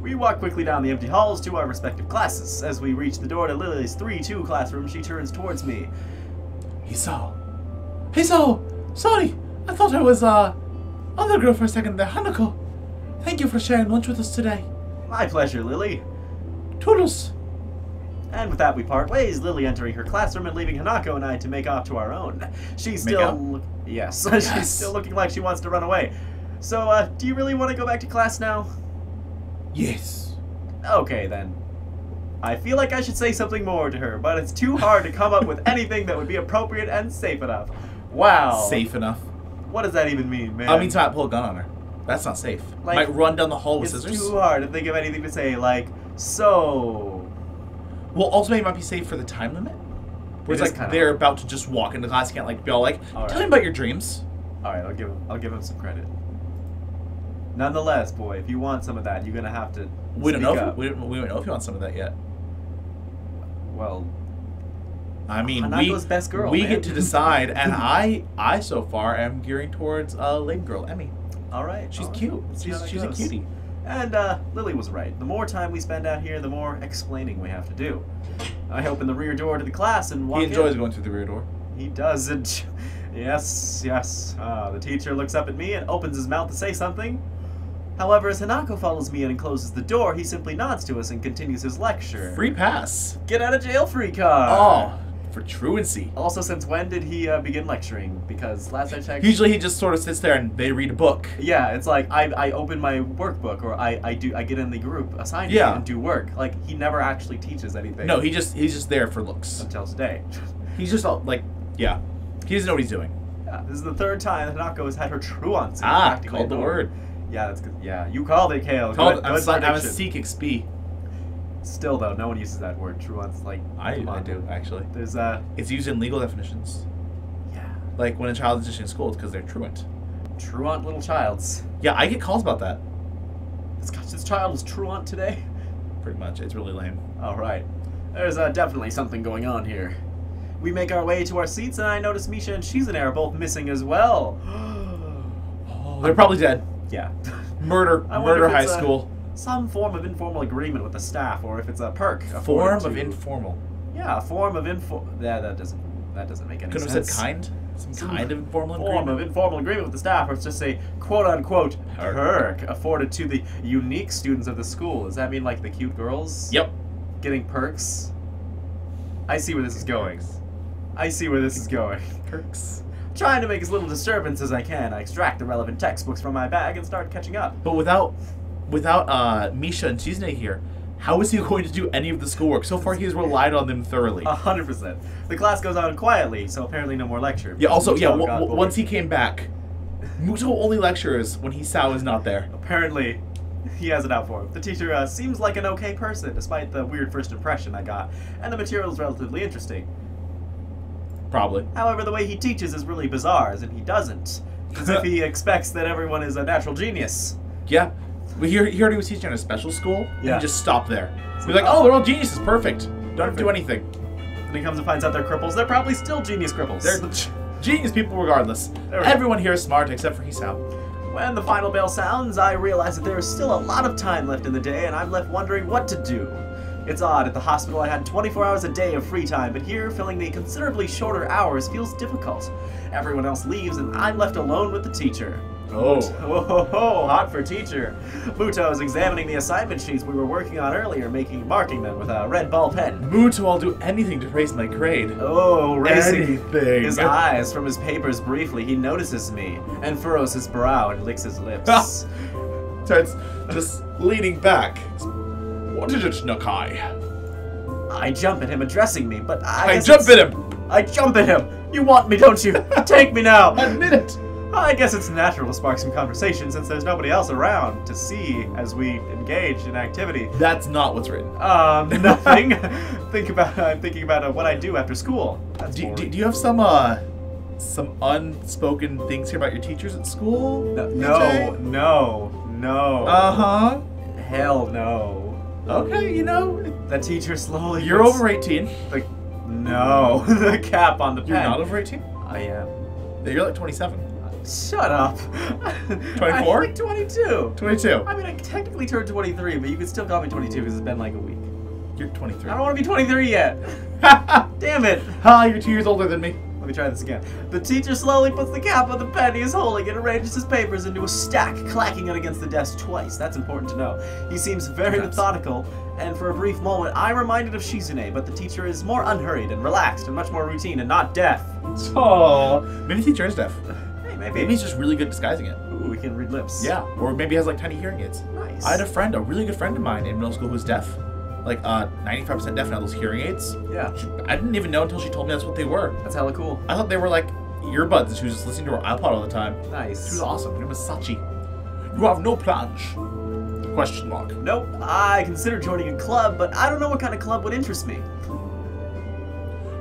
We walk quickly down the empty halls to our respective classes. As we reach the door to Lily's 3-2 classroom, she turns towards me. Hisao, sorry. I thought I was, other girl for a second there. Hanako, thank you for sharing lunch with us today. My pleasure, Lily. Toodles. And with that, we part ways, Lily entering her classroom and leaving Hanako and I to make off to our own. She's still... Yes. She's still looking like she wants to run away. So, do you really want to go back to class now? Yes. Okay, then. I feel like I should say something more to her, but it's too hard to come up with anything that would be appropriate and safe enough. Wow. Safe enough? What does that even mean, man? I mean, to not pull a gun on her. That's not safe. Like, might run down the hall with scissors. It's too hard to think of anything to say, like, so... Well, ultimately, it might be safe for the time limit. Where it's like they're about to just walk into class, can't like be all like, tell me about your dreams. All right, I'll give him some credit. Nonetheless, boy, if you want some of that, you're gonna have to. We don't know. We don't know if you want some of that yet. Well, I mean, Hanako's best girl. We get to decide, and I so far am gearing towards lady girl Emmy. All right, she's cute. She's a cutie. And Lily was right. The more time we spend out here, the more explaining we have to do. I open the rear door to the class and walk in. He enjoys going through the rear door. He does. Yes. The teacher looks up at me and opens his mouth to say something. However, as Hanako follows me in and closes the door, he simply nods to us and continues his lecture. Free pass. Get out of jail free card. Oh, for truancy. Also, since when did he begin lecturing? Because last I checked... Usually he just sort of sits there and they read a book. Yeah, it's like I open my workbook or I get in the group assigned to me and do work. Like, he never actually teaches anything. No, he's just there for looks. Until today. He's just like, yeah. He doesn't know what he's doing. Yeah, this is the third time that Hanako has had her truancy. Called the word. Yeah, that's good. Yeah, you called it, Chael. I'm a Sikh XP. Still, though, no one uses that word, truant. Like, I do, actually. There's It's used in legal definitions. Yeah. Like, when a child is just in school, it's because they're truant. Truant little childs. Yeah, I get calls about that. This child was truant today? Pretty much. It's really lame. Alright. There's definitely something going on here. We make our way to our seats, and I notice Misha and Shizune are both missing as well. Oh, they're probably dead. Yeah. Murder high school. Some form of informal agreement with the staff, or if it's a perk. Form of informal. Yeah, a form of Yeah, that doesn't make any sense. Could have said kind. Some kind of informal agreement. Form of informal agreement with the staff, or it's just a quote-unquote perk afforded to the unique students of the school. Does that mean like the cute girls? Yep. Getting perks? I see where this is going. Perks. Trying to make as little disturbance as I can, I extract the relevant textbooks from my bag and start catching up. But without Misha and Shizune here, how is he going to do any of the schoolwork? So far, he has relied on them thoroughly. 100%. The class goes on quietly, so apparently no more lecture. Yeah, also, once he came back, Muto only lectures when Hisao is not there. Apparently, he has it out for him. The teacher seems like an okay person, despite the weird first impression I got, and the material is relatively interesting. Probably. However, the way he teaches is really bizarre, as if he doesn't. As if he expects that everyone is a natural genius. Yeah. He heard he was teaching at a special school, and he just stopped there. So he's like, oh, they're all geniuses, perfect. Don't have to do anything. And he comes and finds out they're cripples. They're probably still genius cripples. They're genius people regardless. Everyone here is smart except for Hisao. When the final bell sounds, I realize that there is still a lot of time left in the day, and I'm left wondering what to do. It's odd, at the hospital I had 24 hours a day of free time, but here, filling the considerably shorter hours feels difficult. Everyone else leaves, and I'm left alone with the teacher. Oh. Whoa, hot for teacher. Muto is examining the assignment sheets we were working on earlier, marking them with a red ball pen. Muto, I'll do anything to raise my grade. Oh, raising anything. His eyes from his papers briefly, he notices me, and furrows his brow and licks his lips. Starts just leaning back. What is it, Nakai? I jump at him, addressing me, but I jump at him! I jump at him! You want me, don't you? Take me now! Admit it! I guess it's natural to spark some conversation since there's nobody else around to see as we engage in activity. That's not what's written. Nothing. I'm thinking about what I do after school. That's do you have some unspoken things here about your teachers at school? No. Uh-huh. Hell no. Okay, you know. The teacher slowly... You're over 18. No. The cap on the pen. You're not over 18? I am. You're like 27. Shut up. 24? I'm like 22. 22. I mean, I technically turned 23, but you could still call me 22 because it's been like a week. You're 23. I don't want to be 23 yet. Damn it. Ha, you're 2 years older than me. Let me try this again. The teacher slowly puts the cap on the pen he is holding and arranges his papers into a stack, clacking it against the desk twice. That's important to know. He seems very methodical, and for a brief moment, I'm reminded of Shizune, but the teacher is more unhurried and relaxed and much more routine and not deaf. Oh, maybe the teacher is deaf. Hey, Maybe he's just really good at disguising it. Ooh, he can read lips. Yeah, or maybe he has like tiny hearing aids. Nice. I had a really good friend of mine in middle school who was deaf. Like 95% deaf and had those hearing aids. Yeah. I didn't even know until she told me that's what they were. That's hella cool. I thought they were like earbuds. She was just listening to her iPod all the time. Nice. She was awesome. Her name was Sachi. You have no plans? Question mark. Nope. I considered joining a club, but I don't know what kind of club would interest me.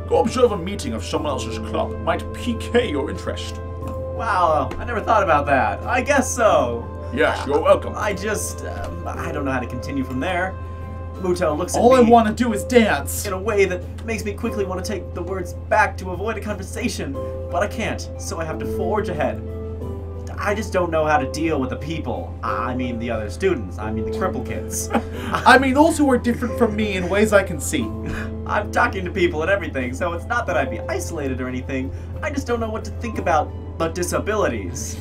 Go observe a meeting of someone else's club. Might pique your interest. Wow, I never thought about that. I guess so. Yes, you're welcome. I just, I don't know how to continue from there. Muto looks at All me I want to do is dance. in a way that makes me quickly want to take the words back to avoid a conversation, but I can't, so I have to forge ahead. I just don't know how to deal with the people. I mean the other students. I mean the cripple kids. I mean those who are different from me in ways I can see. I'm talking to people and everything, so it's not that I'd be isolated or anything. I just don't know what to think about the disabilities.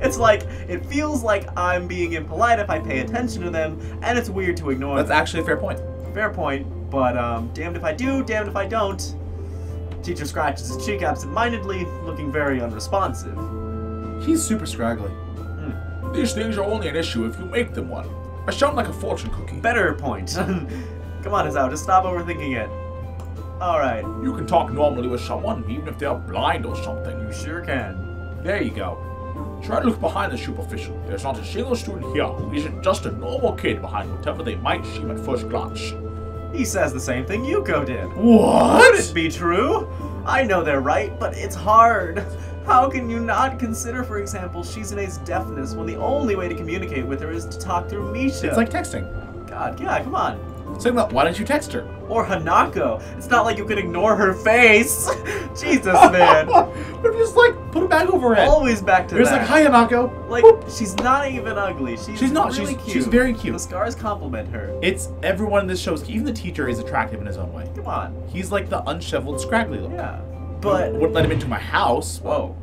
It's like, it feels like I'm being impolite if I pay attention to them, and it's weird to ignore That's them. actually a fair point. Fair point, but damned if I do, damned if I don't. Teacher scratches his cheek absent-mindedly, looking very unresponsive. He's super scraggly. These things are only an issue if you make them one. I sound like a fortune cookie. Better point. Come on, Isao, just stop overthinking it. Alright, You can talk normally with someone, even if they're blind or something. you sure can. There you go. Try to look behind the superficial. There's not a single student here who isn't just a normal kid behind whatever they might seem at first glance. He says the same thing Yuko did. What? Could it be true? I know they're right, but it's hard. How can you not consider, for example, Shizune's deafness when the only way to communicate with her is to talk through Misha? It's like texting. God, yeah, come on. Saying that, why don't you text her? Or Hanako. It's not like you can ignore her face. Jesus, man. But just like put a bag over her head. Always back to There's that. like, hi Hanako. Like, she's not even ugly. She's not. really She's- cute. she's very cute. The scars compliment her. It's everyone in this show. Even the teacher is attractive in his own way. Come on. He's like the unshoveled, scraggly look. Yeah. But, Wouldn't let him into my house. whoa.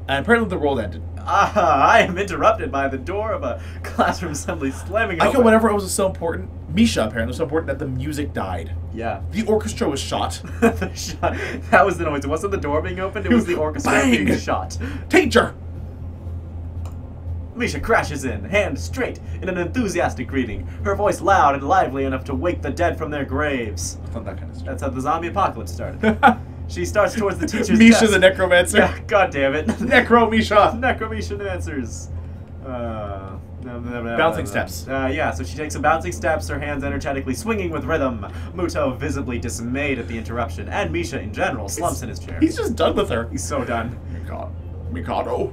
And apparently the world ended. I am interrupted by the door of a classroom assembly slamming I open. thought whatever it was so important. Misha apparently was so important that the music died. Yeah. The orchestra was shot. The shot. That was the noise. It wasn't the door being opened, it was the orchestra Bang! being shot. Teacher! Misha crashes in, hand straight, in an enthusiastic greeting, her voice loud and lively enough to wake the dead from their graves. It's not that kind of stuff. That's how the zombie apocalypse started. She starts towards the teacher's Misha desk. the necromancer. Yeah, God damn it. Necro Misha. Necromisha answers. Bouncing steps. Yeah, so she takes some bouncing steps, her hands energetically swinging with rhythm. Muto visibly dismayed at the interruption, and Misha in general slumps in his chair. He's just done with her. He's so done. Mikado?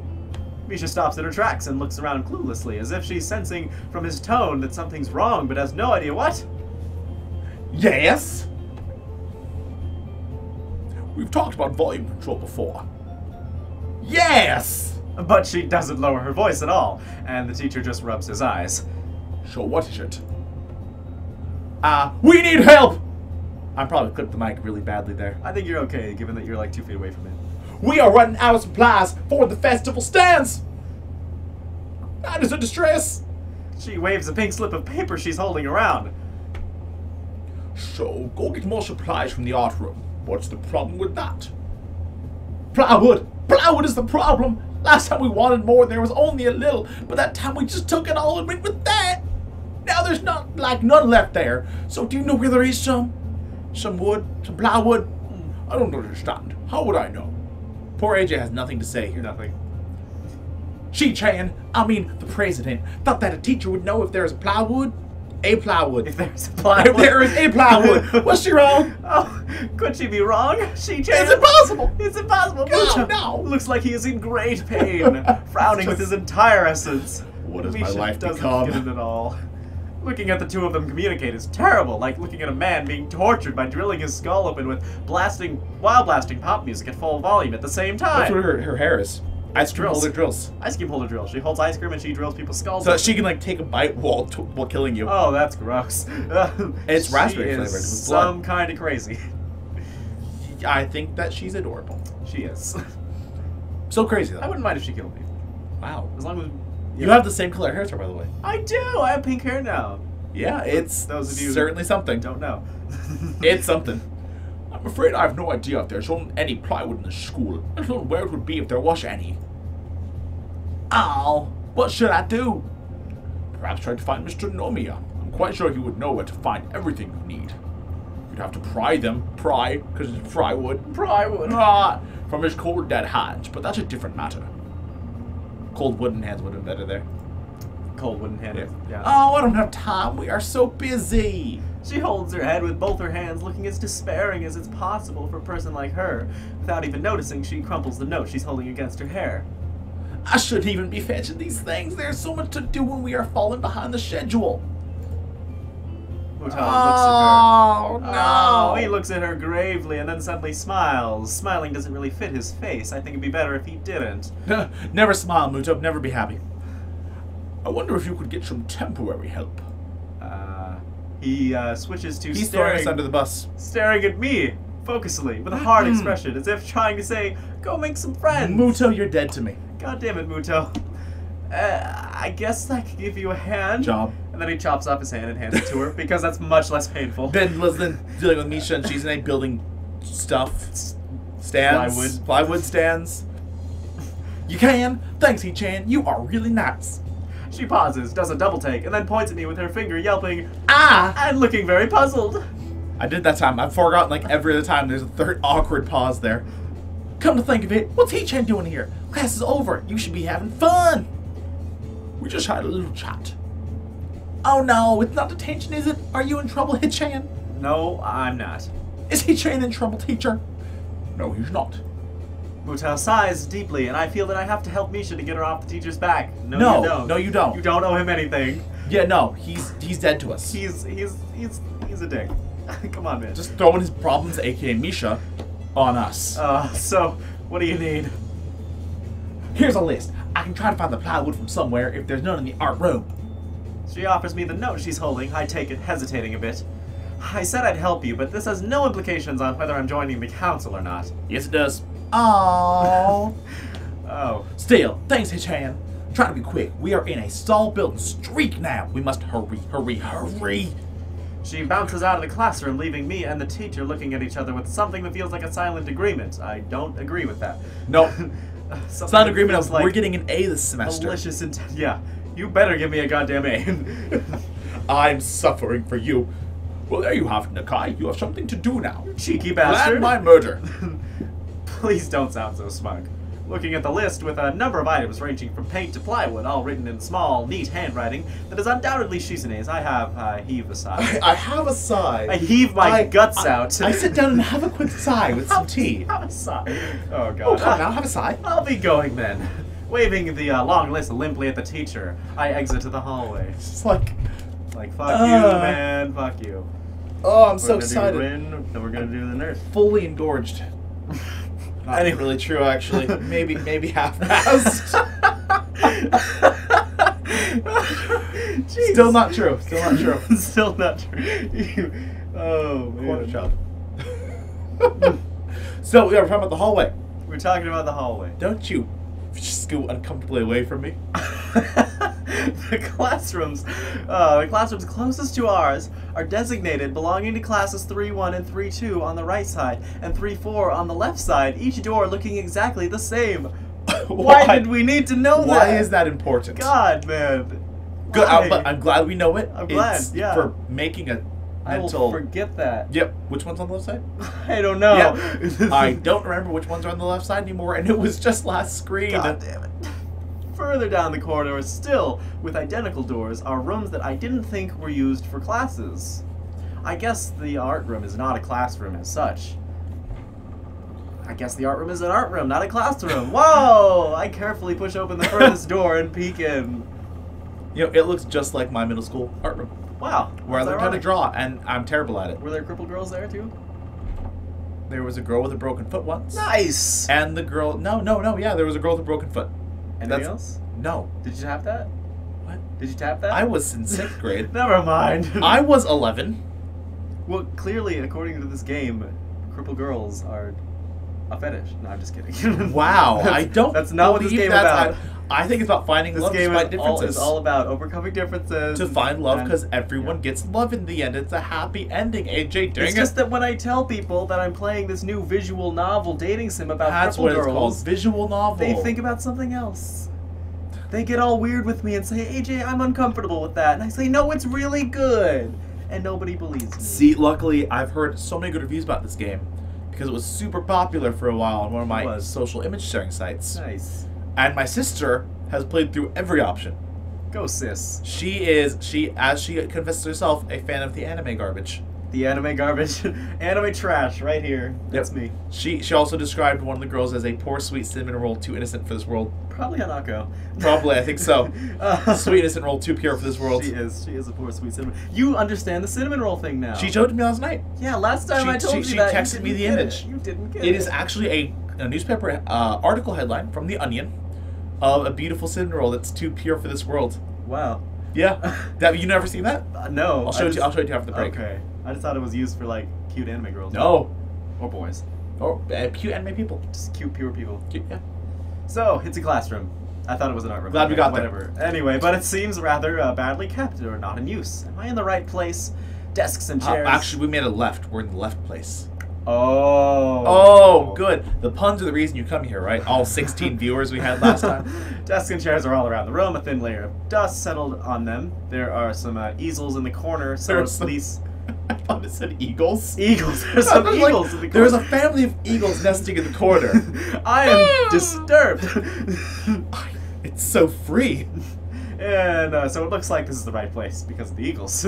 Misha stops in her tracks and looks around cluelessly, as if she's sensing from his tone that something's wrong, but has no idea what. Yes? We've talked about volume control before. Yes! But she doesn't lower her voice at all, and the teacher just rubs his eyes. So what is it? We need help! I probably clipped the mic really badly there. I think you're okay, given that you're like 2 feet away from it. We are running out of supplies for the festival stands! That is a distress! She waves a pink slip of paper she's holding around. So, go get more supplies from the art room. What's the problem with that? Plywood! Plywood is the problem! Last time we wanted more, there was only a little, but that time we just took it all and went with that! Now there's none left there. So do you know where there is some? Some wood? Some plywood? I don't understand. How would I know? Poor AJ has nothing to say here. Nothing. She-Chan, I mean the president, thought that a teacher would know if there is plywood. A plywood. If there's a plywood. If there is a plywood. Was she wrong? Oh, could she be wrong? She-Chan. It's impossible. It's impossible. Oh, no. Looks like he is in great pain, frowning with his entire essence. What has my Misha life doesn't become? get it at all. Looking at the two of them communicate is terrible, like looking at a man being tortured by drilling his skull open with while blasting pop music at full volume at the same time. That's what her hair is. Ice cream holder drills. Ice cream holder drill. She holds ice cream and she drills people's skulls. So that she can like take a bite while killing you. Oh, that's gross. It's raspberry flavored. With some kind of crazy. I think that she's adorable. She is. So crazy though. I wouldn't mind if she killed me. Wow. As long as you have the same color hair, by the way. I do. I have pink hair now. Yeah, it's those of you certainly something. Don't know. It's something. I'm afraid I have no idea if there's any plywood in the school, let alone where it would be if there was any. Oh, what should I do? Perhaps try to find Mr. Nomiya. I'm quite sure he would know where to find everything you need. You'd have to pry them, because it's plywood. Plywood. From his cold dead hands, but that's a different matter. Cold wooden hands would have been better there. Cold wooden hand. Yeah. Oh, I don't have time. We are so busy. She holds her head with both her hands, looking as despairing as it's possible for a person like her. Without even noticing, she crumples the note she's holding against her hair. I shouldn't even be fetching these things. There's so much to do when we are falling behind the schedule. Mutao looks at her. Oh, no. Oh, he looks at her gravely and then suddenly smiles. Smiling doesn't really fit his face. I think it'd be better if he didn't. Never smile, Muto. Never be happy. I wonder if you could get some temporary help. He switches to He's throwing us staring, under the bus. staring at me, focusedly, with a hard expression, as if trying to say, go make some friends. Muto, you're dead to me. God damn it, Muto. I guess I could give you a hand. Job. And then he chops off his hand and hands it to her, because that's much less painful. Ben was then dealing with Misha, and she's in a building stuff. Stands. Plywood stands. You can. Thanks, He-Chan. You are really nice. She pauses, does a double take, and then points at me with her finger, yelping, Ah! and looking very puzzled. I did that time. I've forgotten like every other time. There's a third awkward pause there. Come to think of it, what's He-Chan doing here? Class is over. You should be having fun. We just had a little chat. Oh no, it's not detention, is it? Are you in trouble, He-Chan? No, I'm not. Is He-Chan in trouble, teacher? No, he's not. Mutao sighs deeply, and I feel that I have to help Misha to get her off the teacher's back. No, No, you don't. no, you don't. You don't owe him anything. Yeah, no, he's dead to us. He's a dick. Come on, man. Just throwing his problems, aka Misha, on us. So, what do you need? Here's a list. I can try to find the plywood from somewhere if there's none in the art room. She offers me the note she's holding. I take it, hesitating a bit. I said I'd help you, but this has no implications on whether I'm joining the council or not. Yes, it does. Oh. Oh. Still, thanks, He-Chan. Try to be quick. We are in a stall building streak now. We must hurry, hurry, hurry. She bounces out of the classroom, leaving me and the teacher looking at each other with something that feels like a silent agreement. I don't agree with that. Nope. It's not an agreement of like we're getting an A this semester. malicious intent. Yeah, you better give me a goddamn A. I'm suffering for you. Well, there you have it, Nakai. You have something to do now. Cheeky Plan bastard. my murder. Please don't sound so smug. Looking at the list with a number of items ranging from paint to plywood, all written in small, neat handwriting that is undoubtedly Shizune's, I heave a sigh. I have a sigh. I heave my guts out. I sit down and have a quick sigh with some tea. Have a sigh. Oh, God. Oh, come now, have a sigh. I'll be going then. Waving the long list limply at the teacher, I exit to the hallway. It's like, Fuck you, man. Fuck you. oh, I'm We're so gonna excited. do Rin, then we're gonna do the nurse. Fully engorged. Not really true, actually. Maybe half-assed. Still not true. Still not true. Still not true. Oh, man. Corner chop. So, yeah, we're talking about the hallway. We're talking about the hallway. Don't you scoot uncomfortably away from me? The classrooms closest to ours are designated belonging to classes 3-1 and 3-2 on the right side and 3-4 on the left side, each door looking exactly the same. Why did we need to know that? Why is that important? God, man. Good. I'm glad we know it. I'm glad, it's yeah. for making a I will mental... forget that. Yep. Which one's on the left side? I don't know. Yep. I don't remember which ones are on the left side anymore, and it was just last screen. God damn it. Further down the corridor, still with identical doors, are rooms that I didn't think were used for classes. I guess the art room is not a classroom as such. I guess the art room is an art room, not a classroom. Whoa! I carefully push open the furthest door and peek in. You know, it looks just like my middle school art room. Wow. Where I learned how to draw, and I'm terrible at it. Were there crippled girls there too? There was a girl with a broken foot once. Nice! And the girl... No, yeah, there was a girl with a broken foot. Anything else? No. Did you tap that? What? Did you tap that? I was in 6th grade. Never mind. I was 11. Well, clearly, according to this game, crippled girls are a fetish. No, I'm just kidding. Wow, I don't That's not what this believe game is that's- about. I think it's about finding This love game despite is differences. all about overcoming differences. To find love, and- because everyone yeah. gets love in the end. It's a happy ending, AJ. Dang It's just that when I tell people that I'm playing this new visual novel dating sim about That's what crippled it's called. girls, Visual novel. they think about something else. They get all weird with me and say, AJ, I'm uncomfortable with that. And I say, no, it's really good. And nobody believes me. See, luckily, I've heard so many good reviews about this game because it was super popular for a while on one of my social image sharing sites. Nice. And my sister has played through every option. Go, sis. She is, as she confesses herself, a fan of the anime garbage. The anime garbage. Anime trash right here. That's me. She also described one of the girls as a poor, sweet cinnamon roll, too innocent for this world. Probably Hanako. Probably, I think so. Sweet innocent roll, too pure for this world. She is a poor sweet cinnamon. You understand the cinnamon roll thing now. She showed it to me last night. Yeah, last time I told you she that. texted you me the didn't get image. It. You didn't get it. It is actually a newspaper article headline from The Onion of a beautiful cinnamon roll that's too pure for this world. Wow. Yeah. Have you never seen that? No. I'll show it to you after the break. Okay. I just thought it was used for like cute anime girls. No. Or boys. Or cute anime people. Just cute, pure people. Cute, yeah. So, it's a classroom. I thought it was an art room. Glad we got there. whatever. Anyway, but it seems rather badly kept or not in use. Am I in the right place? Desks and chairs. Actually, we made a left. We're in the left place. Oh. Oh, good. The puns are the reason you come here, right? All 16 viewers we had last time. Desks and chairs are all around the room. A thin layer of dust settled on them. There are some easels in the corner. So There's at least I thought it said eagles. eagles. There's some Like, eagles in the corner. there's a family of eagles nesting in the corner. I am disturbed. It's so free. And so it looks like this is the right place because of the eagles.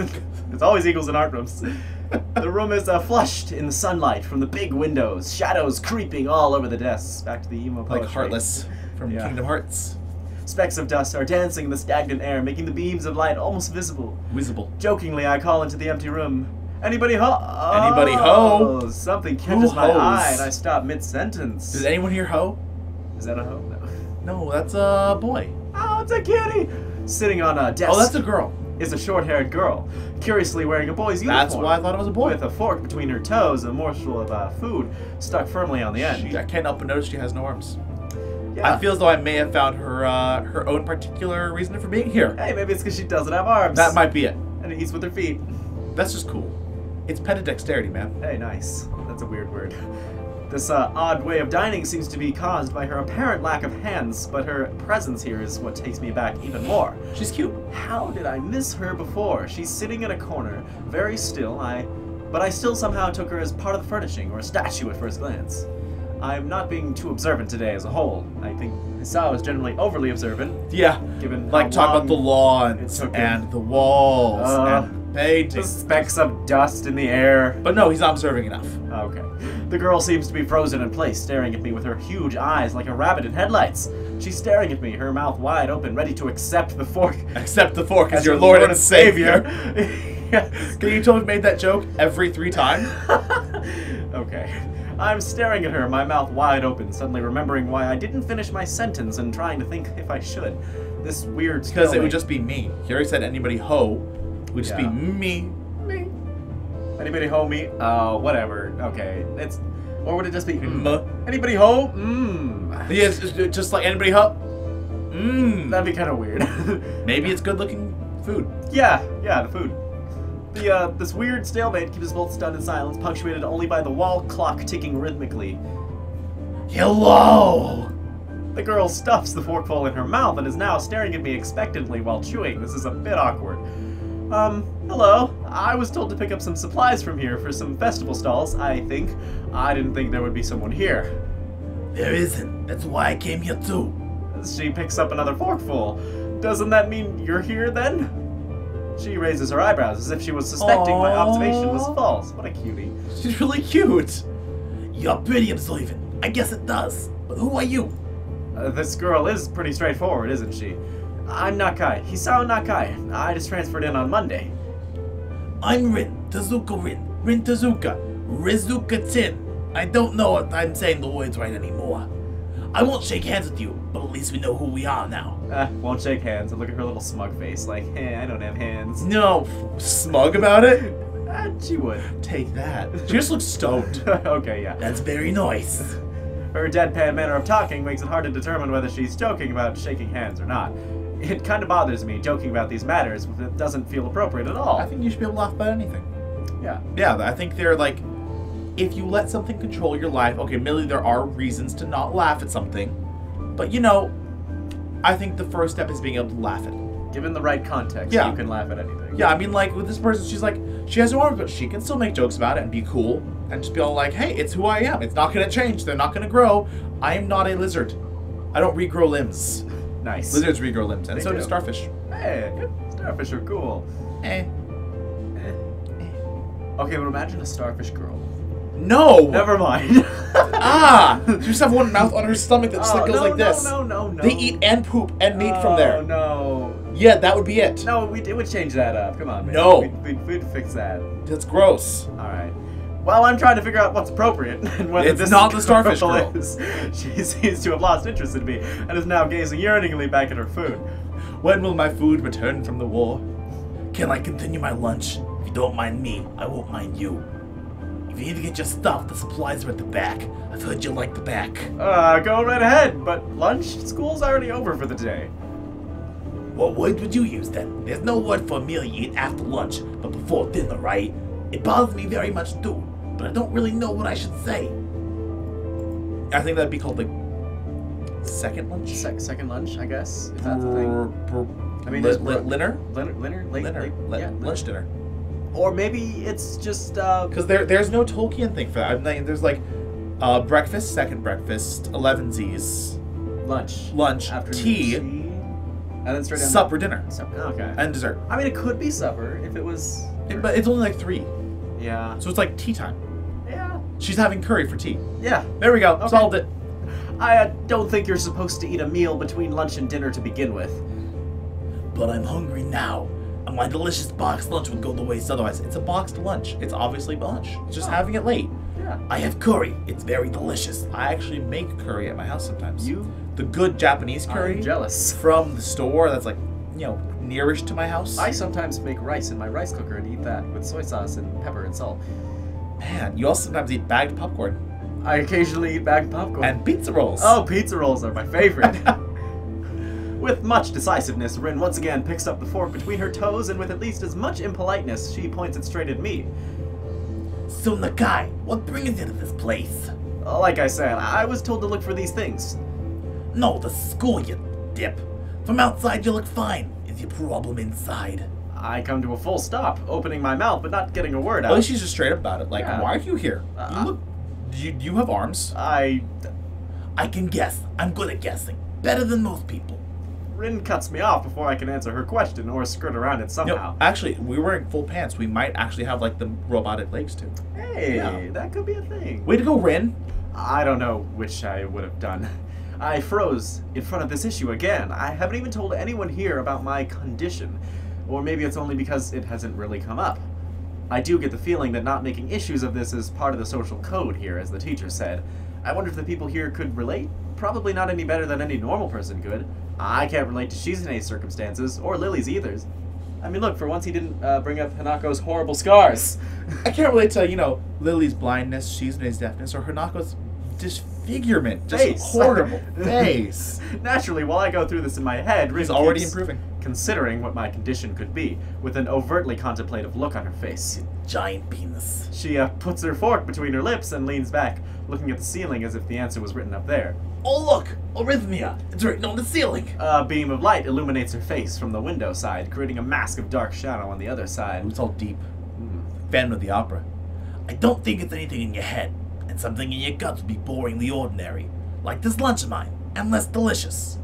There's always eagles in art rooms. The room is flushed in the sunlight from the big windows, shadows creeping all over the desks. Back to the emo poetry. Like Heartless from Kingdom Hearts. Specks of dust are dancing in the stagnant air, making the beams of light almost visible. Visible. Jokingly, I call into the empty room. Anybody ho? Anybody ho? Oh, something catches my hoes? eye and I stop mid-sentence. Does anyone hear ho? Is that a ho? No. No, that's a boy. Oh, it's a cutie! Sitting on a desk. Oh, that's a girl. Is a short-haired girl, curiously wearing a boy's uniform. That's why I thought it was a boy. With a fork between her toes, a morsel of food stuck firmly on the end. I can't help but notice she has no arms. Yeah. I feel as though I may have found her her own particular reason for being here. Hey, maybe it's because she doesn't have arms. That might be it. And it eats with her feet. That's just cool. It's pedidexterity, man. Hey, nice. That's a weird word. This odd way of dining seems to be caused by her apparent lack of hands, but her presence here is what takes me back even more. She's cute. How did I miss her before? She's sitting in a corner, very still, but I still somehow took her as part of the furnishing, or a statue at first glance. I'm not being too observant today as a whole. I think Hisao is generally overly observant. Yeah. Given Like, how talk about the long lawns it took and him. the walls and the paintings. specks of dust in the air. But no, he's not observing enough. Okay. The girl seems to be frozen in place, staring at me with her huge eyes like a rabbit in headlights. She's staring at me, her mouth wide open, ready to accept the fork. Accept the fork as your Lord and Savior. Yes. Can you tell me made that joke every 3 times? Okay. I'm staring at her, my mouth wide open, suddenly remembering why I didn't finish my sentence and trying to think if I should. This weird Because it would just be me. He already said anybody ho. It would just be Yeah. me. Me. Anybody home me? Whatever. Okay. It's... Or would it just be... Anybody home? Yes, it's just like anybody ho. That'd be kind of weird. Maybe it's good looking food. Yeah, the food. This weird stalemate keeps us both stunned in silence, punctuated only by the wall clock ticking rhythmically. Hello! The girl stuffs the forkful in her mouth and is now staring at me expectantly while chewing. This is a bit awkward. Hello. I was told to pick up some supplies from here for some festival stalls, I think. I didn't think there would be someone here. There isn't. That's why I came here too. She picks up another forkful. Doesn't that mean you're here then? She raises her eyebrows as if she was suspecting my observation was false. What a cutie. She's really cute. You're pretty observant. I guess it does. But who are you? This girl is pretty straightforward, isn't she? I'm Nakai. Hisao Nakai. I just transferred in on Monday. I'm Rin Tezuka Rin Tezuka. Rizuka Tin. I don't know if I'm saying the words right anymore. I won't shake hands with you, but at least we know who we are now. Won't shake hands and look at her little smug face like, hey, I don't have hands. No, smug about it? She would. Take that. She just looks stoned. Okay, yeah. That's very nice. Her deadpan manner of talking makes it hard to determine whether she's joking about shaking hands or not. It kind of bothers me joking about these matters, but it doesn't feel appropriate at all. I think you should be able to laugh about anything. Yeah. Yeah, I think they're like, if you let something control your life, okay, admittedly there are reasons to not laugh at something, but you know, I think the first step is being able to laugh at it. Given the right context, Yeah. you can laugh at anything. Yeah, I mean, like, with this person, she's like, she has no arms, but she can still make jokes about it and be cool, and just be all like, hey, it's who I am. It's not gonna change. They're not gonna grow. I am not a lizard. I don't regrow limbs. Nice. Lizards regrow limbs, and They so do do. starfish. Hey, starfish are cool. Okay, but imagine a starfish girl. No! Never mind. She just have one mouth on her stomach that just like, goes no, like this. No. They eat and poop and meat from there. Oh, no. Yeah, that would be it. No, it would change that up. Come on, man. No. We'd fix that. That's gross. Alright. Well, I'm trying to figure out what's appropriate and whether It's this not the starfish girl. is. She seems to have lost interest in me and is now gazing yearningly back at her food. When will my food return from the war? Can I continue my lunch? If you don't mind me, I won't mind you. If you need to get your stuff, the supplies are at the back. I've heard you like the back. Go right ahead, but lunch? School's already over for the day. What word would you use then? There's no word for a meal you eat after lunch, but before dinner, right? It bothers me very much too, but I don't really know what I should say. I think that'd be called like second lunch? Second lunch, I guess, if that's the thing. I mean, Dinner? Lunch dinner. Or maybe it's just, Because there's no Tolkien thing for that. I'm like, there's like breakfast, second breakfast, 11Z's, lunch, afternoon tea, and then straight down supper, dinner, Supper. Okay. and dessert. I mean, it could be supper if it was. But it's only like 3. Yeah. So it's like tea time. Yeah. She's having curry for tea. Yeah. There we go. Okay. Solved it. I don't think you're supposed to eat a meal between lunch and dinner to begin with. But I'm hungry now. And my delicious boxed lunch would go to waste otherwise. It's a boxed lunch. It's obviously lunch. It's just having it late. Yeah. I have curry. It's very delicious. I actually make curry at my house sometimes. You? The good Japanese curry. I'm jealous. From the store that's like, you know, nearish to my house. I sometimes make rice in my rice cooker and eat that with soy sauce and pepper and salt. Man, you also sometimes eat bagged popcorn. I occasionally eat bagged popcorn. And pizza rolls. Oh, pizza rolls are my favorite. With much decisiveness, Rin once again picks up the fork between her toes, and with at least as much impoliteness, she points it straight at me. So Nakai, what brings you to this place? Like I said, I was told to look for these things. No, the school, you dip. From outside you look fine. Is your problem inside? I come to a full stop, opening my mouth but not getting a word out. Well, she's just straight up about it. Like, Yeah. why are you here? You look... You have arms. I can guess. I'm good at guessing. Better than most people. Rin cuts me off before I can answer her question or skirt around it somehow. No, actually, we're wearing full pants. We might actually have, like, the robotic legs, too. Hey, Yeah. that could be a thing. Way to go, Rin. I don't know which I would have done. I froze in front of this issue again. I haven't even told anyone here about my condition. Or maybe it's only because it hasn't really come up. I do get the feeling that not making issues of this is part of the social code here, as the teacher said. I wonder if the people here could relate? Probably not any better than any normal person could. I can't relate to Shizune's circumstances, or Lily's either. I mean, look, for once he didn't bring up Hanako's horrible scars. I can't relate to, you know, Lily's blindness, Shizune's deafness, or Hanako's disfigurement. Just Face. horrible face. Naturally, while I go through this in my head, Rin He's already keeps improving. considering what my condition could be, with an overtly contemplative look on her face. Giant penis. She puts her fork between her lips and leans back, looking at the ceiling as if the answer was written up there. Oh look, arrhythmia. It's written on the ceiling. A beam of light illuminates her face from the window side, creating a mask of dark shadow on the other side. It's all deep. Phantom of the Opera. I don't think it's anything in your head, and something in your guts would be boringly ordinary, like this lunch of mine, and less delicious.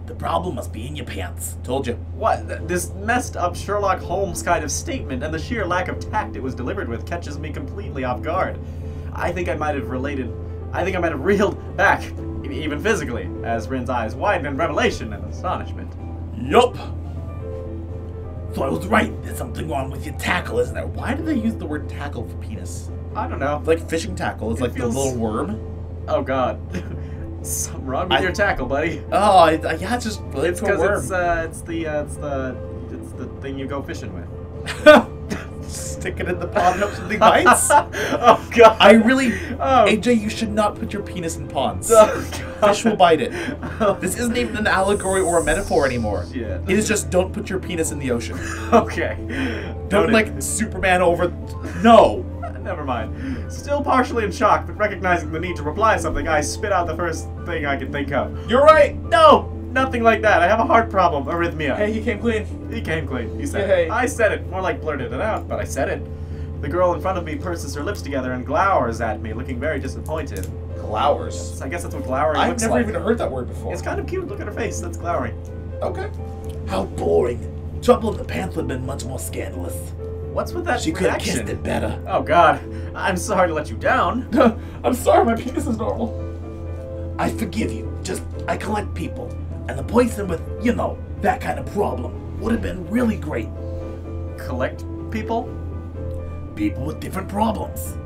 The problem must be in your pants. Told you. What? This messed up Sherlock Holmes kind of statement and the sheer lack of tact it was delivered with catches me completely off guard. I think I might have reeled back, even physically, as Rin's eyes widen in revelation and astonishment. Yup. So I was right. There's something wrong with your tackle, isn't there? Why do they use the word tackle for penis? I don't know. It's like fishing tackle. It's It like feels- the little worm. Oh god. Something wrong with your tackle, buddy. Oh, yeah, it's just like It's a because worm. it's the thing you go fishing with. Stick it in the pond and hope something bites. Oh god. I really, Oh. AJ, you should not put your penis in ponds. Oh, God. Fish will bite it. Oh. This isn't even an allegory or a metaphor anymore. Yeah. It is just don't put your penis in the ocean. Okay. Don't Noted. like Superman over. No. Never mind. Still partially in shock, but recognizing the need to reply something, I spit out the first thing I could think of. You're right. No! Nothing like that. I have a heart problem. Arrhythmia. Hey, he came clean. He came clean. He said Hey. it. I said it. More like blurted it out, but I said it. The girl in front of me purses her lips together and glowers at me, looking very disappointed. Glowers. I guess that's what glowering I've looks never like. even heard that word before. It's kind of cute. Look at her face. That's glowering. Okay. How boring. Trouble in the Pants would have been much more scandalous. What's with that She could have reaction? kissed it better. Oh god. I'm sorry to let you down. I'm sorry, my penis is normal. I forgive you. Just, I collect people. And the person with, you know, that kind of problem would have been really great. Collect people? People with different problems.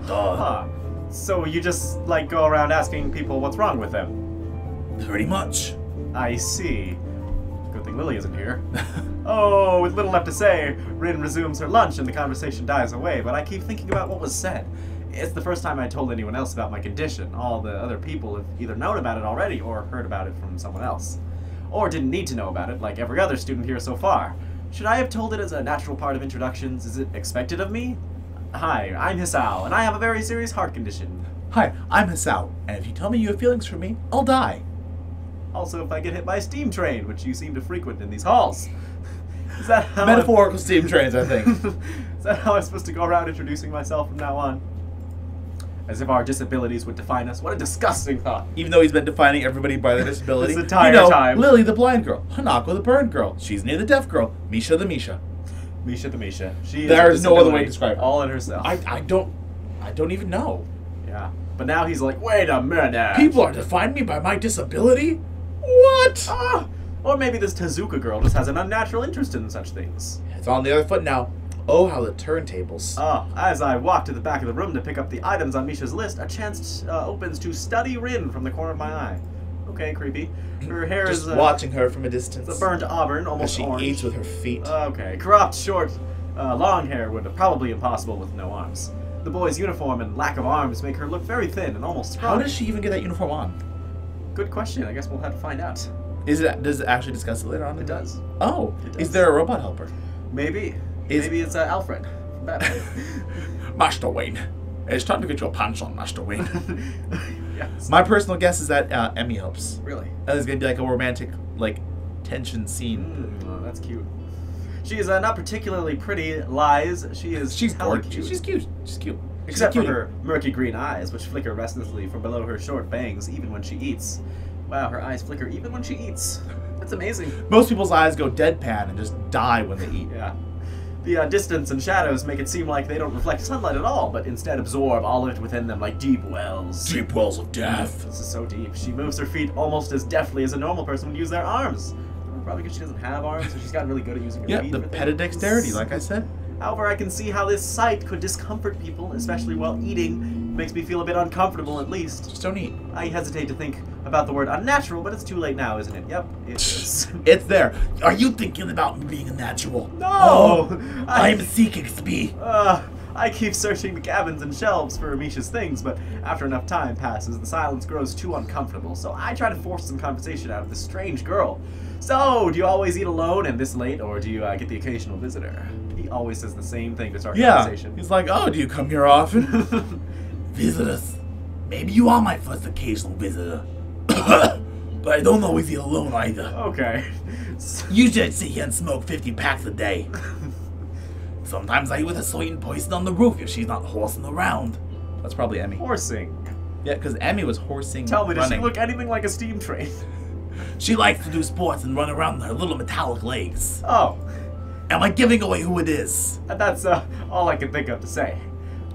Huh. So you just, like, go around asking people what's wrong with them? Pretty much. I see. Good thing Lily isn't here. Oh, with little left to say, Rin resumes her lunch and the conversation dies away, but I keep thinking about what was said. It's the first time I told anyone else about my condition. All the other people have either known about it already or heard about it from someone else. Or didn't need to know about it, like every other student here so far. Should I have told it as a natural part of introductions? Is it expected of me? Hi, I'm Hisao, and I have a very serious heart condition. Hi, I'm Hisao, and if you tell me you have feelings for me, I'll die. Also, if I get hit by a steam train, which you seem to frequent in these halls. Is that how Metaphorical steam trains, I think. Is that how I'm supposed to go around introducing myself from now on? As if our disabilities would define us. What a disgusting thought. Even though he's been defining everybody by their disability. This entire you know, time. Lily the blind girl, Hanako the burned girl, Shizune the deaf girl, Misha the Misha. Misha the Misha. She is There a is no other way to disability describe her. all in herself. I don't even know. Yeah. But now he's like, wait a minute. People are defining me by my disability? What? Ah! Or maybe this Tezuka girl just has an unnatural interest in such things. It's on the other foot now. Oh, how the turntables. As I walk to the back of the room to pick up the items on Misha's list, a chance opens to study Rin from the corner of my eye. Okay, creepy. Her hair Just is watching her from a distance. it's a burnt auburn, As almost she orange. eats with her feet. Okay, cropped, short, long hair would have probably impossible with no arms. The boy's uniform and lack of arms make her look very thin and almost How scrawny. does she even get that uniform on? Good question. I guess we'll have to find out. Does it actually discuss it later on? It does. Oh, It does. is there a robot helper? Maybe. Is- Maybe it's Alfred from Batman. Master Wayne. It's time to get your pants on, Master Wayne. Yes. My personal guess is that Emmy helps. Really? There's gonna be like a romantic, like, tension scene. Oh, that's cute. She is not particularly pretty. Lies. She is. She's hella gorgeous. She's cute. She's cute. Except She's for cute. her murky green eyes, which flicker restlessly from below her short bangs, even when she eats. Wow, her eyes flicker even when she eats. That's amazing. Most people's eyes go deadpan and just die when they eat. Yeah. The distance and shadows make it seem like they don't reflect sunlight at all, but instead absorb all of it within them like deep wells. Deep wells of death. This is so deep. She moves her feet almost as deftly as a normal person would use their arms. Probably because she doesn't have arms, so she's gotten really good at using her Yeah, feet. the for petadexterity, things. like I said. However, I can see how this sight could discomfort people, especially while eating. Makes me feel a bit uncomfortable, at least. Just don't eat. I hesitate to think about the word unnatural, but it's too late now, isn't it? Yep, it is. It's there. Are you thinking about me being a natural? No! Oh, I'm seeking to be. I keep searching the cabins and shelves for Misha's things, but after enough time passes, the silence grows too uncomfortable, so I try to force some conversation out of this strange girl. So, do you always eat alone and this late, or do you get the occasional visitor? He always says the same thing to start conversation. He's like, oh, do you come here often? Visitors. Maybe you are my first occasional visitor. But I don't always eat alone either. Okay. Usually I sit here and smoke 50 packs a day. Sometimes I eat with a certain person on the roof if she's not horsing around. That's probably Emmy. Horsing. Yeah, because Emmy was horsing. Tell me, does she running. look anything like a steam train? She likes to do sports and run around with her little metallic legs. Oh. Am I giving away who it is? That's all I can think of to say.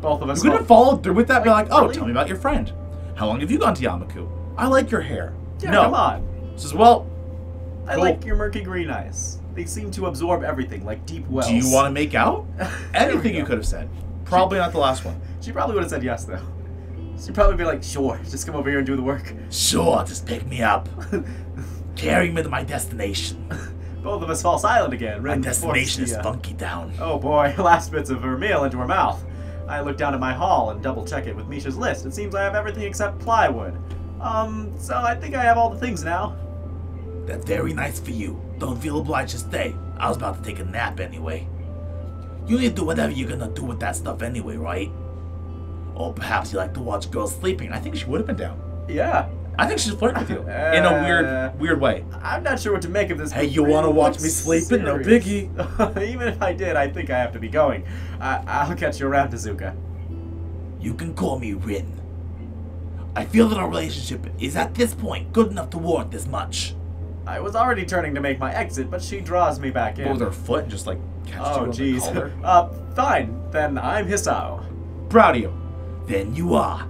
Both of us. You couldn't follow through with that? Be like, oh, really? tell me about your friend. How long have you gone to Yamaku? I like your hair. Yeah, no. come on. Says, well, I cool. like your murky green eyes. They seem to absorb everything, like deep wells. Do you want to make out? Anything go. you could have said. Probably not the last one. She probably would have said yes, though. She'd probably be like, sure, just come over here and do the work. Sure, just pick me up. Carry me to my destination. Both of us fall silent again. My Rin destination forced is the, Funky Town. Oh boy, last bits of her meal into her mouth. I look down at my haul and double check it with Misha's list. It seems I have everything except plywood. So I think I have all the things now. That's very nice for you. Don't feel obliged to stay. I was about to take a nap anyway. You need to do whatever you're gonna do with that stuff anyway, right? Or perhaps you like to watch girls sleeping. I think she would have been down. Yeah. I think she's flirting with you in a weird way. I'm not sure what to make of this. Hey, you want to watch me sleeping? No biggie. Even if I did, I think I have to be going. I'll catch you around, Tezuka. You can call me Rin. I feel that our relationship is at this point good enough to warrant this much. I was already turning to make my exit, but she draws me back in. With her foot and just like catches Oh, you jeez. on the collar. Fine. Then I'm Hisao. Proud of you. Then you are.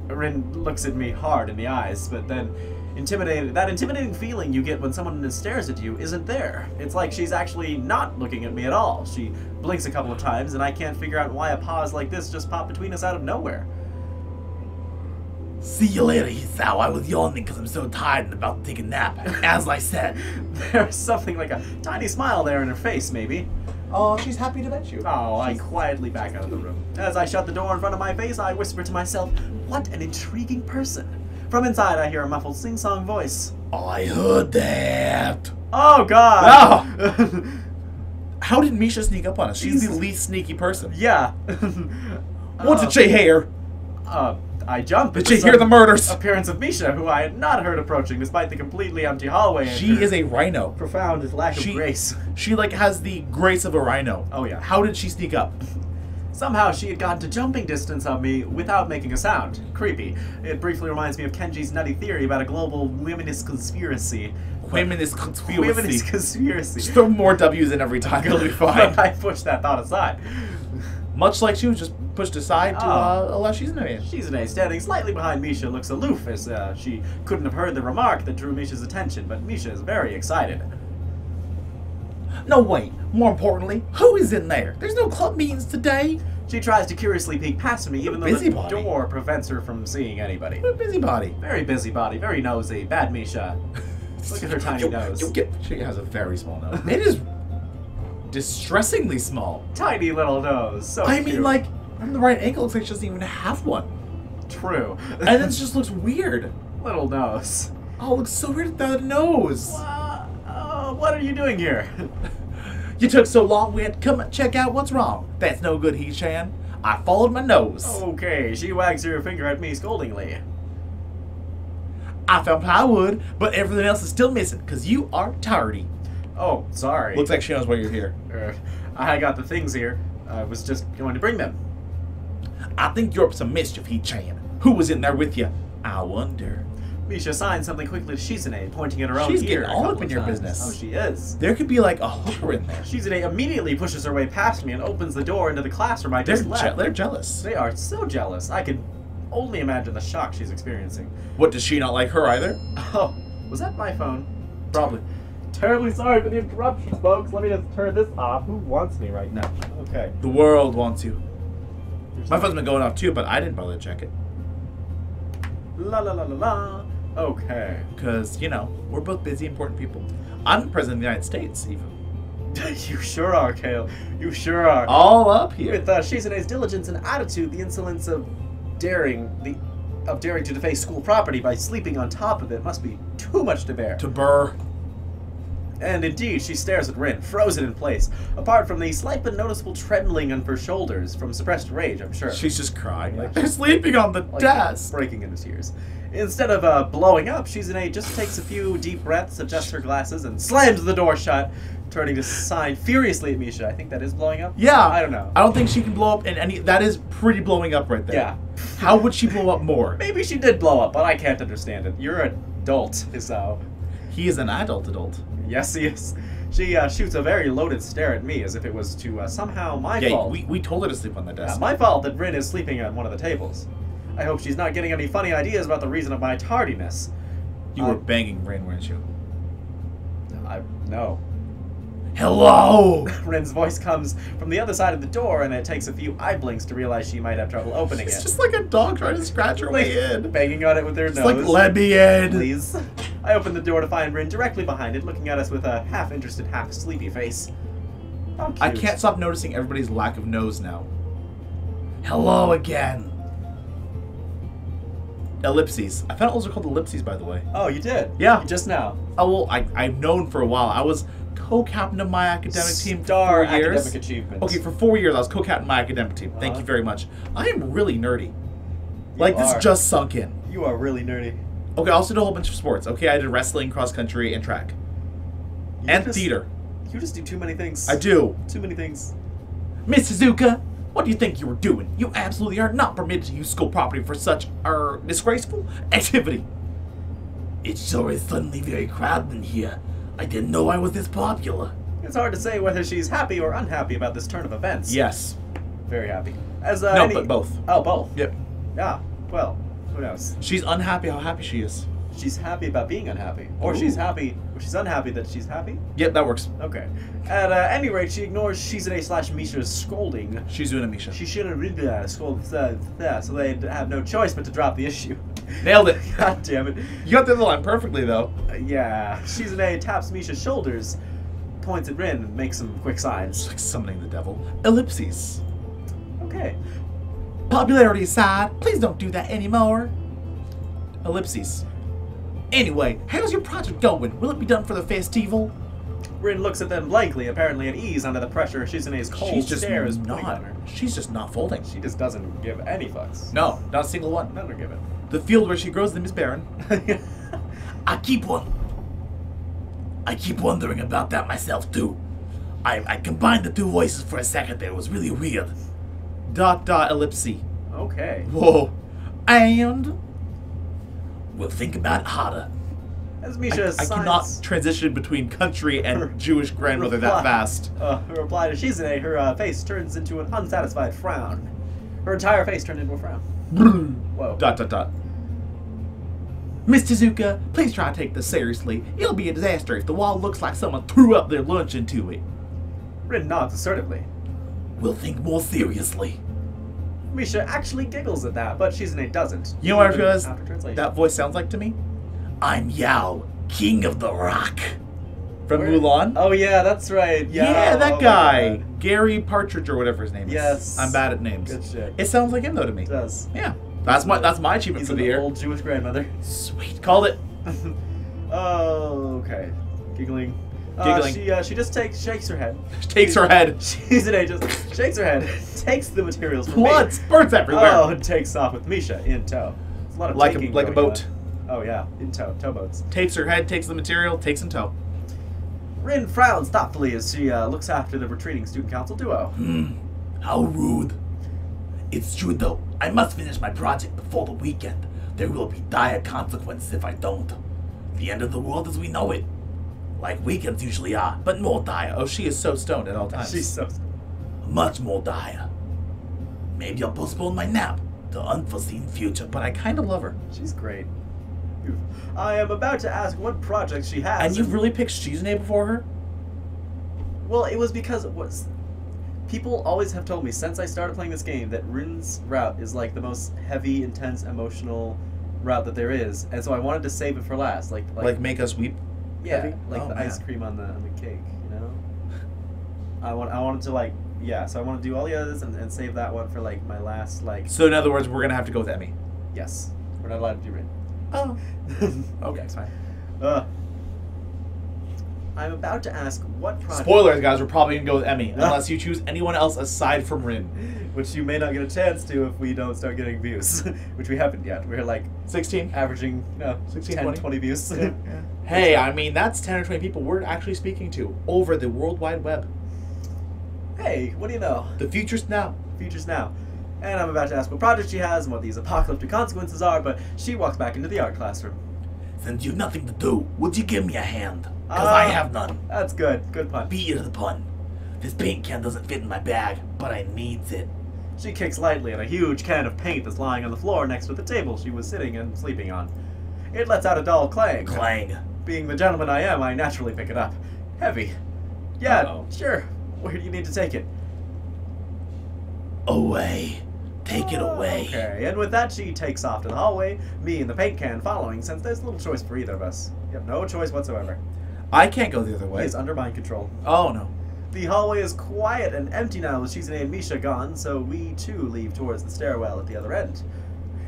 Rin looks at me hard in the eyes, but then that intimidating feeling you get when someone stares at you isn't there. It's like she's actually not looking at me at all. She blinks a couple of times, and I can't figure out why a pause like this just popped between us out of nowhere. See you later, Hisao. I was yawning because I'm so tired and about to take a nap. As I said. There's something like a tiny smile there in her face, maybe. Oh, she's happy to meet you. Oh, I quietly back out of the room. As I shut the door in front of my face, I whisper to myself, what an intriguing person. From inside, I hear a muffled sing-song voice. I heard that. Oh, God! Oh. How did Misha sneak up on us? She's the least sneaky person. Yeah. What did she hear? I jumped. Did she hear the murders? Appearance of Misha, who I had not heard approaching despite the completely empty hallway. And She is a rhino. profound lack of grace. She like has the grace of a rhino. Oh, yeah. How did she sneak up? Somehow she had gotten to jumping distance of me without making a sound. Creepy. It briefly reminds me of Kenji's nutty theory about a global womenist conspiracy. Womenist conspiracy. Womenist conspiracy. Just throw more W's in every time. It'll be fine. I pushed that thought aside. Much like she was just pushed aside to allow she's an A. She's an A. Standing slightly behind Misha looks aloof as she couldn't have heard the remark that drew Misha's attention, but Misha is very excited. No, wait. More importantly, who is in there? There's no club meetings today. She tries to curiously peek past me, even though the Busybody. door prevents her from seeing anybody. What a busybody. Very busybody, very nosy. Bad Misha. Look at her tiny nose. She has a very small nose. It is distressingly small. Tiny little nose. So I cute. mean, like, from the right angle, it looks like she doesn't even have one. True. And then it just looks weird. Little nose. Oh, it looks so weird without a nose. What are you doing here? You took so long, we had to come and check out what's wrong. That's no good, He-chan. I followed my nose. Okay, she wags her finger at me scoldingly. I found plywood, but everything else is still missing, because you are tardy. Oh, sorry. Looks like she knows why you're here. I got the things here. I was just going to bring them. I think you're up to some mischief, He-chan. Who was in there with you? I wonder. Misha signs something quickly to Shizune, pointing at her own She's ear. getting all up in your business. Oh, she is. There could be like a hooker in there. Shizune immediately pushes her way past me and opens the door into the classroom I just left. They're jealous. They are so jealous. I can only imagine the shock she's experiencing. What, does she not like her either? Oh, was that my phone? Probably. Terribly sorry for the interruption, folks. Let me just turn this off. Who wants me right now? Okay. The world wants you. My phone's been going off too, but I didn't bother to check it. La la la la la. Okay. Because, you know, we're both busy, important people. I'm the president of the United States, even. You sure are, Chael. You sure are. All up here. With Shizune's diligence and attitude, the insolence of daring to deface school property by sleeping on top of it must be too much to bear. To burr. And indeed, she stares at Rin, frozen in place, apart from the slight but noticeable trembling on her shoulders from suppressed rage, I'm sure. She's just crying. Yeah. Like, they're sleeping on the desk. Breaking into tears. Instead of blowing up, Shizune just takes a few deep breaths, adjusts her glasses, and slams the door shut, turning to sign furiously at Misha. I think that is blowing up? Yeah. I don't know. I don't think she can blow up in any... That is pretty blowing up right there. Yeah. How would she blow up more? Maybe she did blow up, but I can't understand it. You're an adult, so... He is an adult. Yes, he is. She shoots a very loaded stare at me as if it was to somehow my fault. We told her to sleep on the desk. My fault that Rin is sleeping on one of the tables. I hope she's not getting any funny ideas about the reason of my tardiness. You were banging Rin, weren't you? No. Hello! Rin's voice comes from the other side of the door, and it takes a few eye blinks to realize she might have trouble opening It's it. just like a dog trying to scratch her way in. Banging on it with her It's nose. like, let me in. Please. I open the door to find Rin directly behind it, looking at us with a half-interested, half-sleepy face. How cute. I can't stop noticing everybody's lack of nose now. Hello again. Ellipses. I found out those are called ellipses, by the way. Oh, you did? Yeah. Just now. Oh, well, I've known for a while. I was co-captain of my academic team for Star 4 years. academic achievement. Okay, for 4 years I was co-captain of my academic team. Thank you very much. I am really nerdy. Like, this are. just sunk in. You are really nerdy. Okay, I also did a whole bunch of sports. Okay, I did wrestling, cross country, and track. And theater. You just do too many things. I do. Too many things. Miss Tezuka, what do you think you were doing? You absolutely are not permitted to use school property for such, disgraceful activity. It sure is suddenly very crowded in here. I didn't know I was this popular. It's hard to say whether she's happy or unhappy about this turn of events. Yes. Very happy. As No, but both. Oh, both. Yep. Yeah. Well, who knows? She's unhappy how happy she is. She's happy about being unhappy, or Ooh. she's unhappy that she's happy. Yep, that works. Okay. At any rate, she ignores Shizune/Misha's scolding. She's doing a Misha. She should have really scolded, so they'd have no choice but to drop the issue. Nailed it. God damn it. You got the other line perfectly, though. Yeah. Shizune taps Misha's shoulders, points at Rin, and makes some quick It's signs. like summoning the devil. Ellipses. Okay. Popularity aside, please don't do that anymore. Ellipses. Anyway, how's your project going? Will it be done for the festival? Rin looks at them blankly, apparently at ease under the pressure of Shizune's cold She's just stare is putting not. on her. She's just not folding. She just doesn't give any fucks. No, not a single one. None are given. The field where she grows them is barren. I keep wondering about that myself too. I combined the two voices for a second there. It was really weird. ... ellipse. Okay. Whoa. And we'll think about it harder. As Misha I cannot transition between country and Jewish grandmother that fast. Her reply to Shizune, her face turns into an unsatisfied frown. Her entire face turned into a frown. Whoa. ... Miss Tezuka, please try to take this seriously. It'll be a disaster if the wall looks like someone threw up their lunch into it. Rin nods assertively. We'll think more seriously. Misha actually giggles at that, but Shizune doesn't. You know what I Even realized after translation. that voice sounds like to me? I'm Yao, King of the Rock. From Where- Mulan? Oh yeah, that's right. Yeah, Oh that my guy. God. Gary Partridge or whatever his name is. Yes. I'm bad at names. Good shit. It sounds like him though to me. It does. Yeah. That's my achievement He's for an the year. old Jewish grandmother. Sweet. Called it. Oh, okay. Giggling. Giggling. She just shakes her head. Takes her head. Shizune just shakes her head, takes the materials from Blood me. spurts everywhere. Oh, and takes off with Misha in tow. There's a lot of like taking a going boat. on. Oh yeah, in tow, towboats. Takes her head, takes the material, takes in tow. Rin frowns thoughtfully as she looks after the retreating student council duo. How rude. It's true though. I must finish my project before the weekend. There will be dire consequences if I don't. The end of the world as we know it. Like weekends usually are, but more dire. Oh, she is so stoned at all times. She's so. Much more dire. Maybe I'll postpone my nap to unforeseen future, but I kind of love her. She's great. I am about to ask what project she has. And you've really picked Shizune before her? Well, it was because it was... People always have told me since I started playing this game that Rin's route is like the most heavy, intense, emotional route that there is, and so I wanted to save it for last. Like make us weep? Yeah, heavy? like Oh, the man. ice cream on the cake, you know? I wanted to like... Yeah, so I want to do all the others and save that one for like my last like... So in other words, we're gonna have to go with Emmy. Yes. We're not allowed to do Rin. Oh. Okay, it's fine. I'm about to ask what project... Spoilers, guys, we're probably gonna go with Emmy, unless you choose anyone else aside from Rin. Which you may not get a chance to if we don't start getting views. Which we haven't yet. We're like 16? averaging 16, 10, 20? 20 views. Yeah. Hey, I mean, that's 10 or 20 people we're actually speaking to over the World Wide Web. Hey, what do you know? The future's now. Future's now. And I'm about to ask what project she has and what these apocalyptic consequences are, but she walks back into the art classroom. Since you've nothing to do, would you give me a hand? Because I have none. That's good. Good pun. Beat you to the pun. This paint can doesn't fit in my bag, but I needs it. She kicks lightly at a huge can of paint that's lying on the floor next to the table she was sitting and sleeping on. It lets out a dull clang. Clang. Being the gentleman I am, I naturally pick it up. Heavy. Yeah, Uh-oh. sure. Where do you need to take it? Away. Take it away. Okay, and with that, she takes off to the hallway, me and the paint can following, since there's little choice for either of us. You have no choice whatsoever. I can't go the other He way. is under my control. Oh, no. The hallway is quiet and empty now with Shizune and Misha gone, so we too leave towards the stairwell at the other end.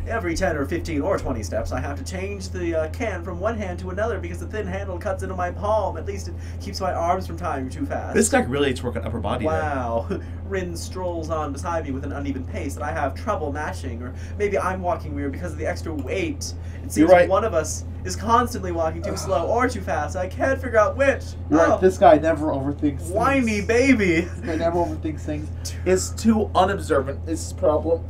Every 10 or 15 or 20 steps, I have to change the can from one hand to another because the thin handle cuts into my palm. At least it keeps my arms from tying too fast. This guy really needs to work on upper body. Wow. Rin strolls on beside me with an uneven pace that I have trouble matching, or maybe I'm walking weird because of the extra weight. It seems You're right. one of us is constantly walking too slow or too fast. I can't figure out which. You're Oh, right, this guy never overthinks things. whiny baby. This guy never overthinks things. Is too unobservant is his problem.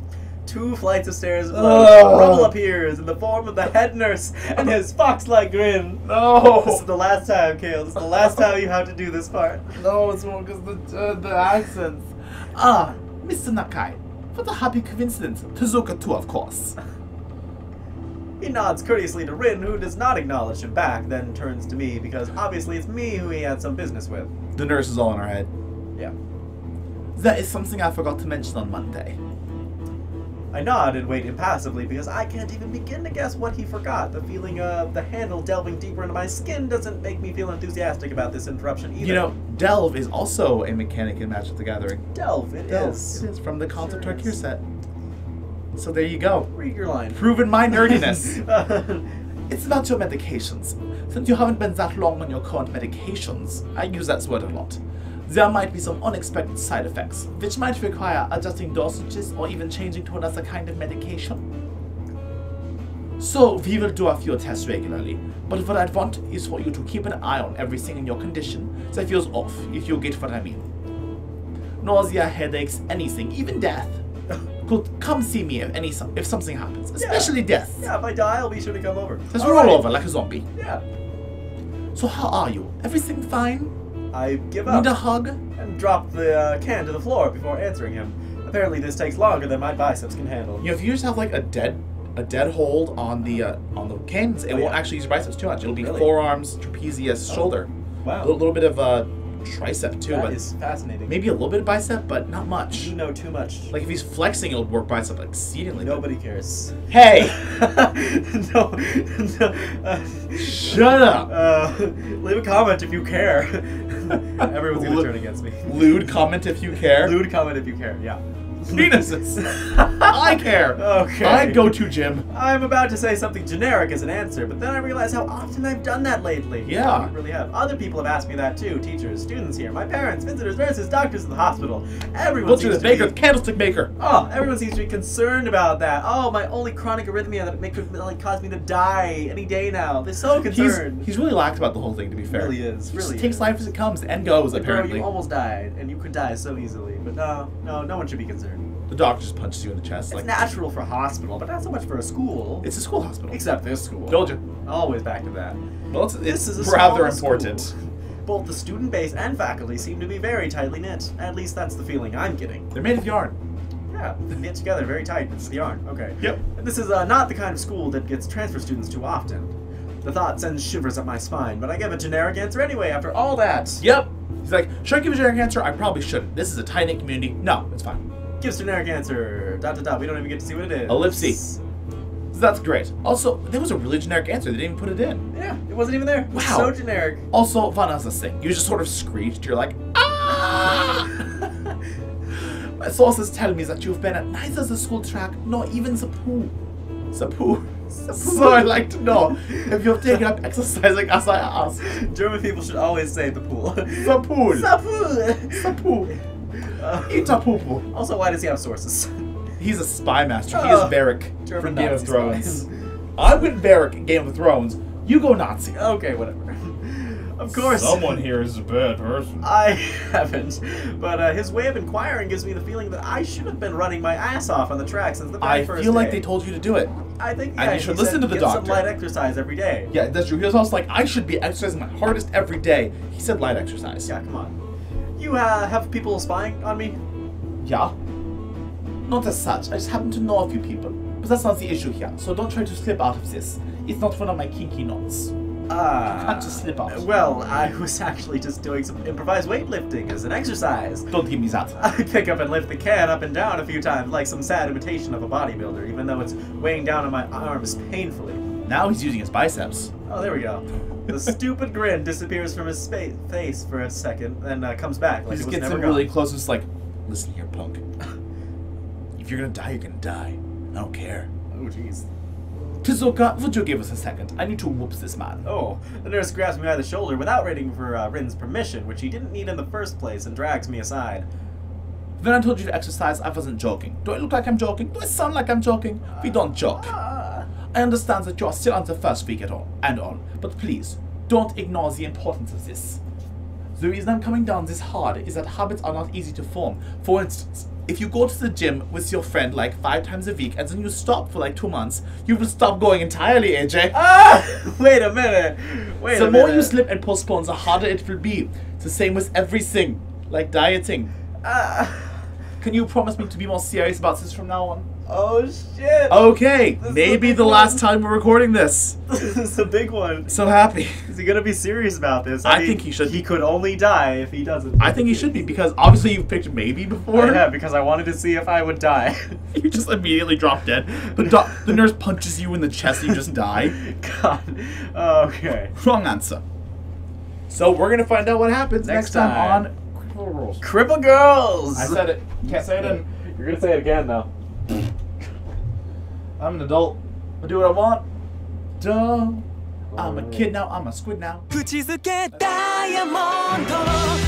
2 flights of stairs Ugh. Rubble appears in the form of the head nurse and his fox-like grin. No! This is the last time, Chael. This is the last time you have to do this part. No, it's wrong because the accents. Ah, Mr. Nakai. What a happy coincidence. Tezuka too, of course. He nods courteously to Rin, who does not acknowledge him back, then turns to me because obviously it's me who he had some business with. The nurse is all in her head. Yeah. That is something I forgot to mention on Monday. I nod and wait impassively because I can't even begin to guess what he forgot. The feeling of the handle delving deeper into my skin doesn't make me feel enthusiastic about this interruption either. You know, Delve is also a mechanic in Magic the Gathering. Delve, it is. It is from the Concept Sure Tarkir is. set. So there you go. Read your line. Proven my nerdiness. It's about your medications. Since you haven't been that long on your current medications, I use that word a lot. There might be some unexpected side effects, which might require adjusting dosages or even changing to another kind of medication. So, we will do a few tests regularly, but what I'd want is for you to keep an eye on everything in your condition that feels off, if you get what I mean. Nausea, headaches, anything, even death. Could come see me if something happens, especially death. Yeah, if I die, I'll be sure to come over. Just All roll right. over like a zombie. Yeah. So how are you? Everything fine? I give up Need a hug? and drop the can to the floor before answering him. Apparently this takes longer than my biceps can handle. You know, if you just have like a dead hold on the cans, it Oh, won't yeah. actually use your biceps too much. It'll be Really? forearms, trapezius, shoulder. Wow. A little bit of tricep too, That but is fascinating. maybe a little bit of bicep, but not much. You know too much. Like if he's flexing, it'll work bicep exceedingly. but- Nobody cares. Hey! no. Shut up! Leave a comment if you care. Everyone's gonna turn against me. Lewd comment if you care. Lewd comment if you care, yeah. Penises. I care. Okay. I'd go to gym. I'm about to say something generic as an answer, but then I realize how often I've done that lately. Yeah. I really have. Other people have asked me that too. Teachers, students here, my parents, visitors, nurses, doctors in the hospital. Everyone Butcher seems this to baker, be... candlestick maker. Oh, everyone seems to be concerned about that. Oh, my only chronic arrhythmia that could like cause me to die any day now. They're so concerned. He's really lax about the whole thing, to be fair. Really is, He just really takes is. life as it comes and goes, Like, bro, apparently. you almost died, and you could die so easily. But no one should be concerned. The doctor just punches you in the chest. It's Like, natural for a hospital, but not so much for a school. it's a school hospital. Except this school. Told you. Always back to that. Well, This it's is a rather small important. school. Both the student base and faculty seem to be very tightly knit. At least that's the feeling I'm getting. They're made of yarn. Yeah, get together very tight. It's the yarn. Okay. Yep. This is not the kind of school that gets transfer students too often. The thought sends shivers up my spine, but I give a generic answer anyway after all that. Yep. He's like, should I give a generic answer? I probably shouldn't. This is a tight-knit community. No, it's fine. Gives generic answer. ... We don't even get to see what it is. Ellipse. That's great. Also, there was a really generic answer. They didn't even put it in. Yeah, it wasn't even there. Wow. So generic. Also, another thing. You just sort of screeched. You're like, ah! My sources tell me that you've been at neither the school track nor even the pool. The pool. So I'd like to know if you've taken up exercising as I asked. German people should always say the pool. The pool. The pool. The pool. Eat a poo-poo. Also, why does he have sources? He's a spy master. He is Varric German from Game of Nazi Thrones. spies. I went Varric in Game of Thrones. You go Nazi. Okay, whatever. Of course. Someone here is a bad person. I haven't. But his way of inquiring gives me the feeling that I should have been running my ass off on the track since the very first I feel like day. they told you to do it. I think And you should listen to the get doctor. some light exercise every day. Yeah, that's true. He was also like, I should be exercising my hardest every day. He said light exercise. Yeah, come on. You have people spying on me? Yeah? Not as such. I just happen to know a few people. But that's not the issue here. So don't try to slip out of this. It's not one of my kinky knots. Can't just slip out. Well, I was actually just doing some improvised weightlifting as an exercise. Don't give me that. I pick up and lift the can up and down a few times like some sad imitation of a bodybuilder, even though it's weighing down on my arms painfully. Now he's using his biceps. Oh, there we go. The stupid grin disappears from his face for a second, and comes back like He it just was gets never him gone. really close and just like, listen here, punk. If you're gonna die, you're gonna die. I don't care. Oh, jeez. Tezuka, would you give us a second? I need to whoops this man. Oh, the nurse grabs me by the shoulder without waiting for Rin's permission, which he didn't need in the first place, and drags me aside. When I told you to exercise, I wasn't joking. Do I look like I'm joking? Do I sound like I'm joking? We don't joke. I understand that you're still on the first week at all, but please, don't ignore the importance of this. The reason I'm coming down this hard is that habits are not easy to form. For instance, if you go to the gym with your friend like 5 times a week and then you stop for like 2 months, you will stop going entirely, AJ. Wait a minute. The more you slip and postpone, the harder it will be. It's the same with everything, like dieting. Can you promise me to be more serious about this from now on? Oh shit. Okay, This is maybe a the big last one. time we're recording this. This is a big one. So happy. Is he gonna be serious about this? I mean, think he should He be. could only die if he doesn't. I think he should be, because obviously you picked maybe before. Yeah, because I wanted to see if I would die. You just immediately drop dead. The nurse punches you in the chest and you just die. God. Okay. Wrong answer. So we're going to find out what happens next time on Cripple Rules. Cripple Girls! I said it. You can't say it in. You're gonna say it again, though. I'm an adult. I do what I want. Duh. I'm a kid now. I'm a squid now. 口づけダイヤモンド